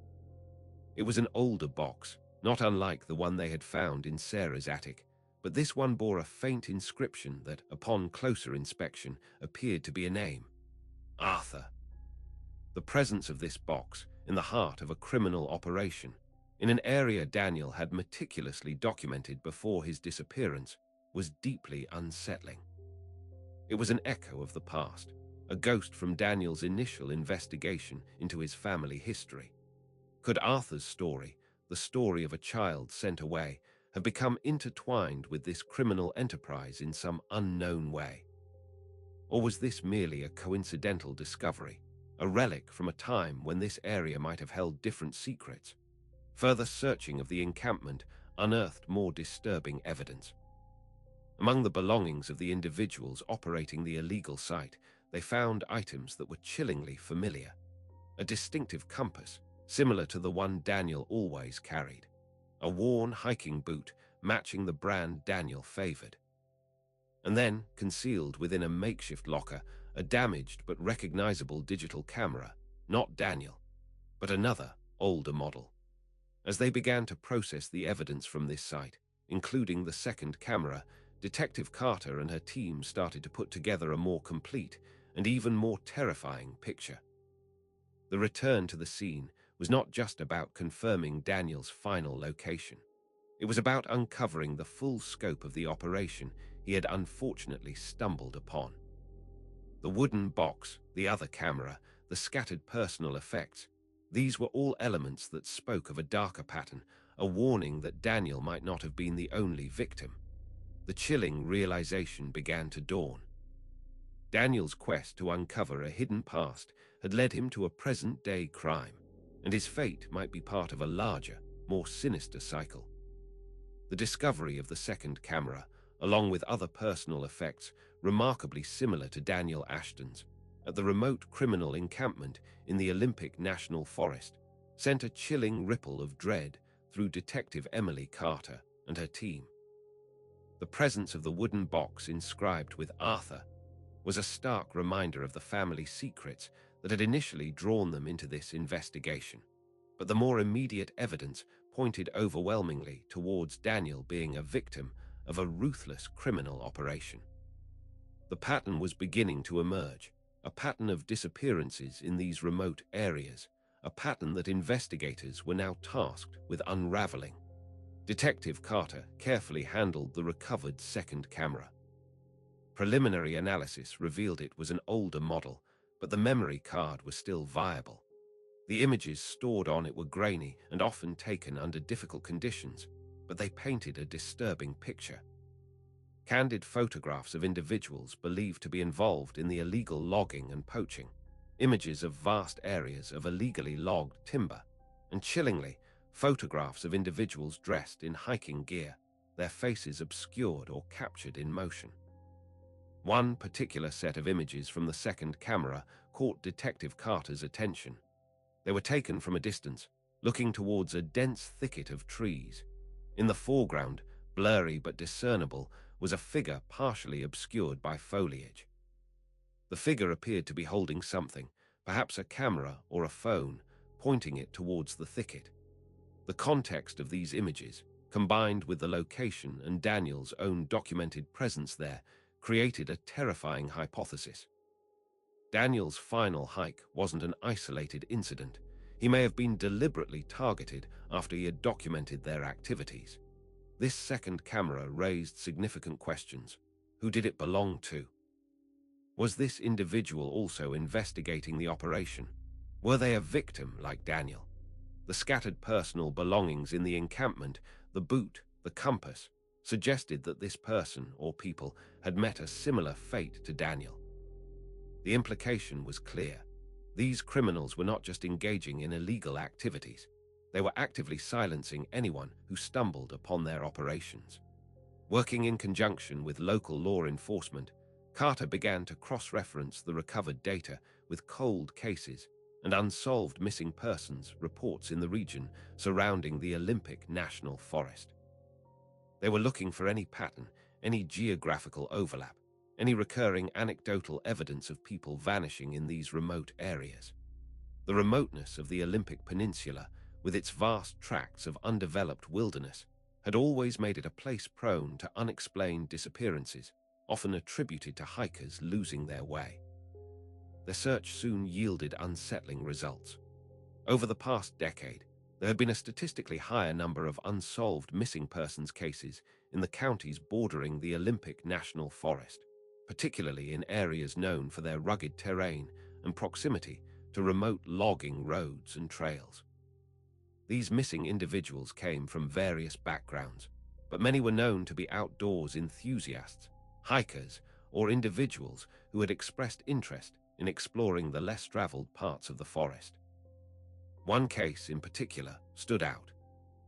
Speaker 1: It was an older box, not unlike the one they had found in Sarah's attic, but this one bore a faint inscription that, upon closer inspection, appeared to be a name: Arthur. The presence of this box, in the heart of a criminal operation, in an area Daniel had meticulously documented before his disappearance, was deeply unsettling. It was an echo of the past, a ghost from Daniel's initial investigation into his family history. Could Arthur's story, the story of a child sent away, have become intertwined with this criminal enterprise in some unknown way? Or was this merely a coincidental discovery, a relic from a time when this area might have held different secrets? Further searching of the encampment unearthed more disturbing evidence. Among the belongings of the individuals operating the illegal site, they found items that were chillingly familiar. A distinctive compass, similar to the one Daniel always carried. A worn hiking boot matching the brand Daniel favored. And then, concealed within a makeshift locker, a damaged but recognizable digital camera, not Daniel, but another, older model. As they began to process the evidence from this site, including the second camera, Detective Carter and her team started to put together a more complete and even more terrifying picture. The return to the scene was not just about confirming Daniel's final location. It was about uncovering the full scope of the operation he had unfortunately stumbled upon. The wooden box, the other camera, the scattered personal effects, these were all elements that spoke of a darker pattern, a warning that Daniel might not have been the only victim. The chilling realization began to dawn. Daniel's quest to uncover a hidden past had led him to a present-day crime, and his fate might be part of a larger, more sinister cycle. The discovery of the second camera, along with other personal effects remarkably similar to Daniel Ashton's, at the remote criminal encampment in the Olympic National Forest, sent a chilling ripple of dread through Detective Emily Carter and her team. The presence of the wooden box inscribed with Arthur was a stark reminder of the family secrets that had initially drawn them into this investigation. But the more immediate evidence pointed overwhelmingly towards Daniel being a victim of a ruthless criminal operation. The pattern was beginning to emerge, a pattern of disappearances in these remote areas, a pattern that investigators were now tasked with unraveling. Detective Carter carefully handled the recovered second camera. Preliminary analysis revealed it was an older model, but the memory card was still viable. The images stored on it were grainy and often taken under difficult conditions, but they painted a disturbing picture. candid photographs of individuals believed to be involved in the illegal logging and poaching, images of vast areas of illegally logged timber, and chillingly, photographs of individuals dressed in hiking gear, their faces obscured or captured in motion. One particular set of images from the second camera caught Detective Carter's attention. They were taken from a distance, looking towards a dense thicket of trees. In the foreground, blurry but discernible, was a figure partially obscured by foliage. The figure appeared to be holding something, perhaps a camera or a phone, pointing it towards the thicket. The context of these images, combined with the location and Daniel's own documented presence there, created a terrifying hypothesis. Daniel's final hike wasn't an isolated incident. He may have been deliberately targeted after he had documented their activities. This second camera raised significant questions. Who did it belong to? Was this individual also investigating the operation? Were they a victim like Daniel? The scattered personal belongings in the encampment, the boot, the compass, suggested that this person or people had met a similar fate to Daniel. The implication was clear. These criminals were not just engaging in illegal activities. They were actively silencing anyone who stumbled upon their operations. Working in conjunction with local law enforcement, Carter began to cross-reference the recovered data with cold cases and unsolved missing persons reports in the region surrounding the Olympic National Forest. They were looking for any pattern, any geographical overlap, any recurring anecdotal evidence of people vanishing in these remote areas. The remoteness of the Olympic Peninsula, with its vast tracts of undeveloped wilderness, had always made it a place prone to unexplained disappearances, often attributed to hikers losing their way. The search soon yielded unsettling results. Over the past decade, there had been a statistically higher number of unsolved missing persons cases in the counties bordering the Olympic National Forest, particularly in areas known for their rugged terrain and proximity to remote logging roads and trails. These missing individuals came from various backgrounds, but many were known to be outdoors enthusiasts, hikers, or individuals who had expressed interest in exploring the less traveled parts of the forest. One case in particular stood out.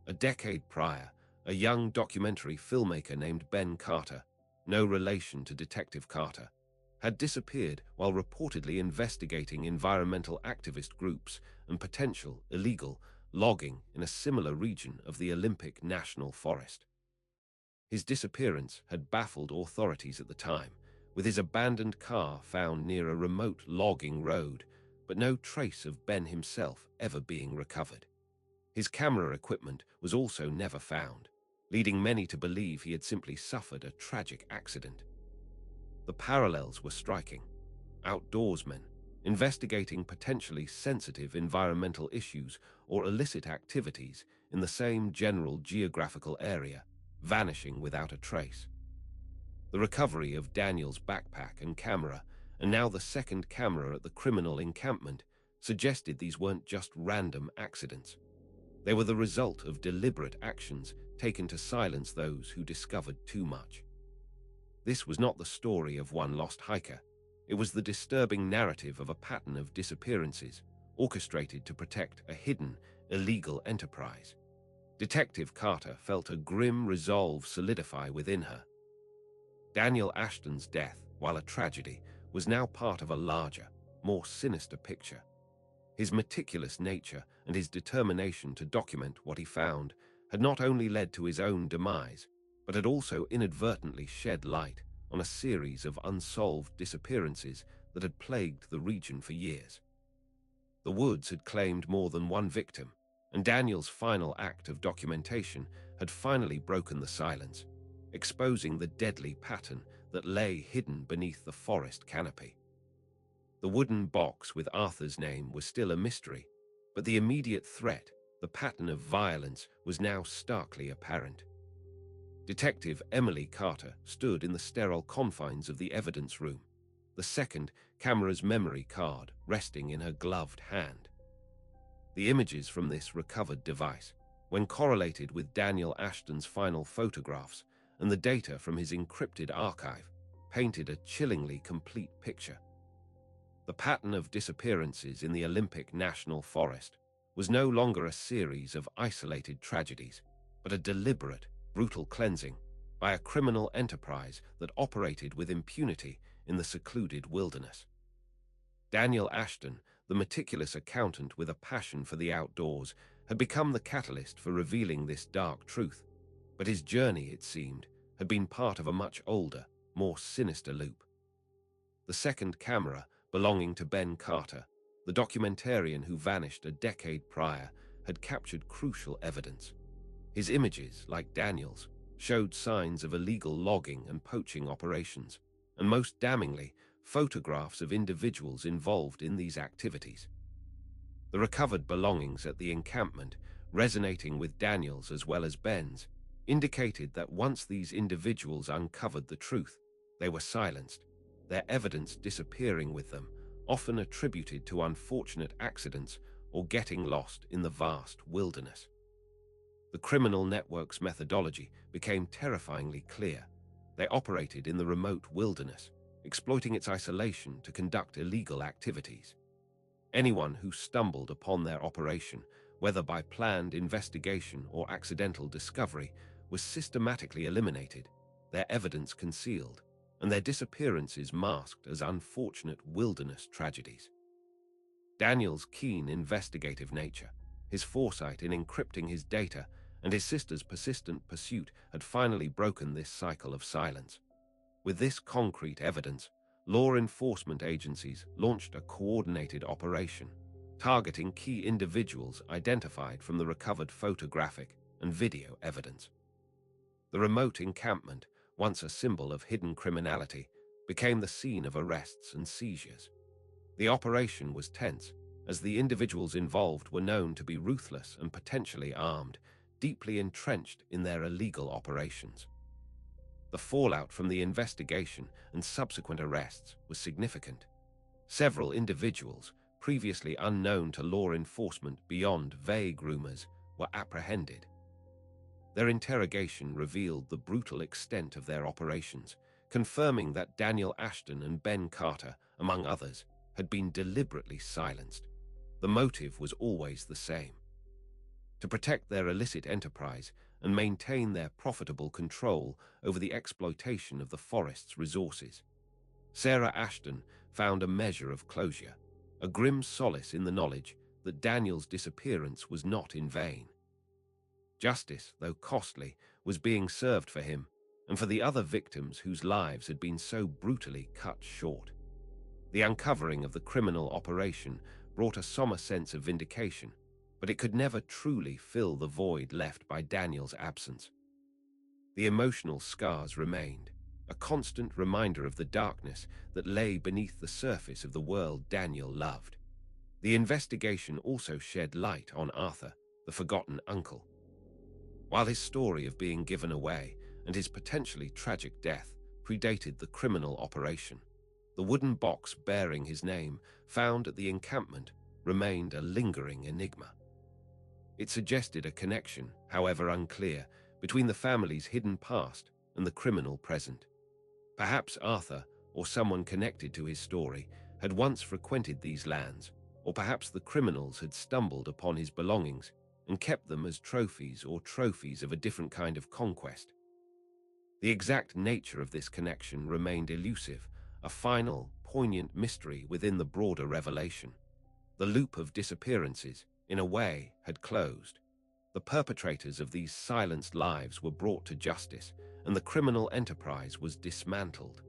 Speaker 1: A decade prior, a young documentary filmmaker named Ben Carter, no relation to Detective Carter, had disappeared while reportedly investigating environmental activist groups and potential illegal logging in a similar region of the Olympic National Forest. His disappearance had baffled authorities at the time, with his abandoned car found near a remote logging road, but no trace of Ben himself ever being recovered. His camera equipment was also never found, leading many to believe he had simply suffered a tragic accident. The parallels were striking. Outdoorsmen, investigating potentially sensitive environmental issues or illicit activities in the same general geographical area, vanishing without a trace. The recovery of Daniel's backpack and camera, and now the second camera at the criminal encampment, suggested these weren't just random accidents. They were the result of deliberate actions taken to silence those who discovered too much. This was not the story of one lost hiker. It was the disturbing narrative of a pattern of disappearances, orchestrated to protect a hidden, illegal enterprise. Detective Carter felt a grim resolve solidify within her. Daniel Ashton's death, while a tragedy, was now part of a larger, more sinister picture. His meticulous nature and his determination to document what he found had not only led to his own demise, but had also inadvertently shed light on a series of unsolved disappearances that had plagued the region for years. The woods had claimed more than one victim, and Daniel's final act of documentation had finally broken the silence, exposing the deadly pattern that lay hidden beneath the forest canopy. The wooden box with Arthur's name was still a mystery, but the immediate threat, the pattern of violence, was now starkly apparent. Detective Emily Carter stood in the sterile confines of the evidence room, the second camera's memory card resting in her gloved hand. The images from this recovered device, when correlated with Daniel Ashton's final photographs, and the data from his encrypted archive painted a chillingly complete picture. The pattern of disappearances in the Olympic National Forest was no longer a series of isolated tragedies, but a deliberate, brutal cleansing by a criminal enterprise that operated with impunity in the secluded wilderness. Daniel Ashton, the meticulous accountant with a passion for the outdoors, had become the catalyst for revealing this dark truth, but his journey, it seemed, had been part of a much older, more sinister loop. The second camera, belonging to Ben Carter, the documentarian who vanished a decade prior, had captured crucial evidence. His images, like Daniel's, showed signs of illegal logging and poaching operations, and most damningly, photographs of individuals involved in these activities. The recovered belongings at the encampment, resonating with Daniel's as well as Ben's, indicated that once these individuals uncovered the truth, they were silenced, their evidence disappearing with them, often attributed to unfortunate accidents or getting lost in the vast wilderness. The criminal network's methodology became terrifyingly clear. They operated in the remote wilderness, exploiting its isolation to conduct illegal activities. Anyone who stumbled upon their operation, whether by planned investigation or accidental discovery, was systematically eliminated, their evidence concealed, and their disappearances masked as unfortunate wilderness tragedies. Daniel's keen investigative nature, his foresight in encrypting his data, and his sister's persistent pursuit had finally broken this cycle of silence. With this concrete evidence, law enforcement agencies launched a coordinated operation, targeting key individuals identified from the recovered photographic and video evidence. The remote encampment, once a symbol of hidden criminality, became the scene of arrests and seizures. The operation was tense, as the individuals involved were known to be ruthless and potentially armed, deeply entrenched in their illegal operations. The fallout from the investigation and subsequent arrests was significant. Several individuals, previously unknown to law enforcement beyond vague rumors, were apprehended. Their interrogation revealed the brutal extent of their operations, confirming that Daniel Ashton and Ben Carter, among others, had been deliberately silenced. The motive was always the same: to protect their illicit enterprise and maintain their profitable control over the exploitation of the forest's resources. Sarah Ashton found a measure of closure, a grim solace in the knowledge that Daniel's disappearance was not in vain. Justice, though costly, was being served for him and for the other victims whose lives had been so brutally cut short. The uncovering of the criminal operation brought a somber sense of vindication, but it could never truly fill the void left by Daniel's absence. The emotional scars remained, a constant reminder of the darkness that lay beneath the surface of the world Daniel loved. The investigation also shed light on Arthur, the forgotten uncle. While his story of being given away and his potentially tragic death predated the criminal operation, the wooden box bearing his name, found at the encampment, remained a lingering enigma. It suggested a connection, however unclear, between the family's hidden past and the criminal present. Perhaps Arthur, or someone connected to his story, had once frequented these lands, or perhaps the criminals had stumbled upon his belongings and kept them as trophies or trophies of a different kind of conquest. The exact nature of this connection remained elusive, a final, poignant mystery within the broader revelation. The loop of disappearances, in a way, had closed. The perpetrators of these silenced lives were brought to justice, and the criminal enterprise was dismantled.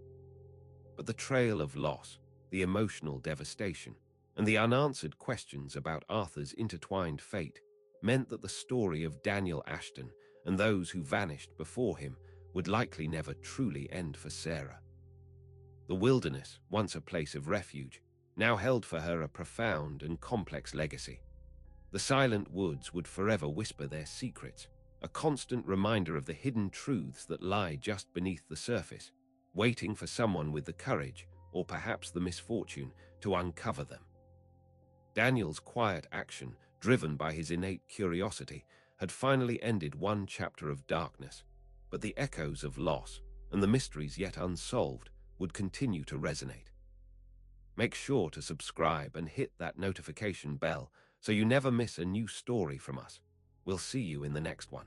Speaker 1: But the trail of loss, the emotional devastation, and the unanswered questions about Arthur's intertwined fate meant that the story of Daniel Ashton and those who vanished before him would likely never truly end for Sarah. The wilderness, once a place of refuge, now held for her a profound and complex legacy. The silent woods would forever whisper their secrets, a constant reminder of the hidden truths that lie just beneath the surface, waiting for someone with the courage, or perhaps the misfortune, to uncover them. Daniel's quiet action, driven by his innate curiosity, had finally ended one chapter of darkness. but the echoes of loss and the mysteries yet unsolved would continue to resonate. Make sure to subscribe and hit that notification bell so you never miss a new story from us. We'll see you in the next one.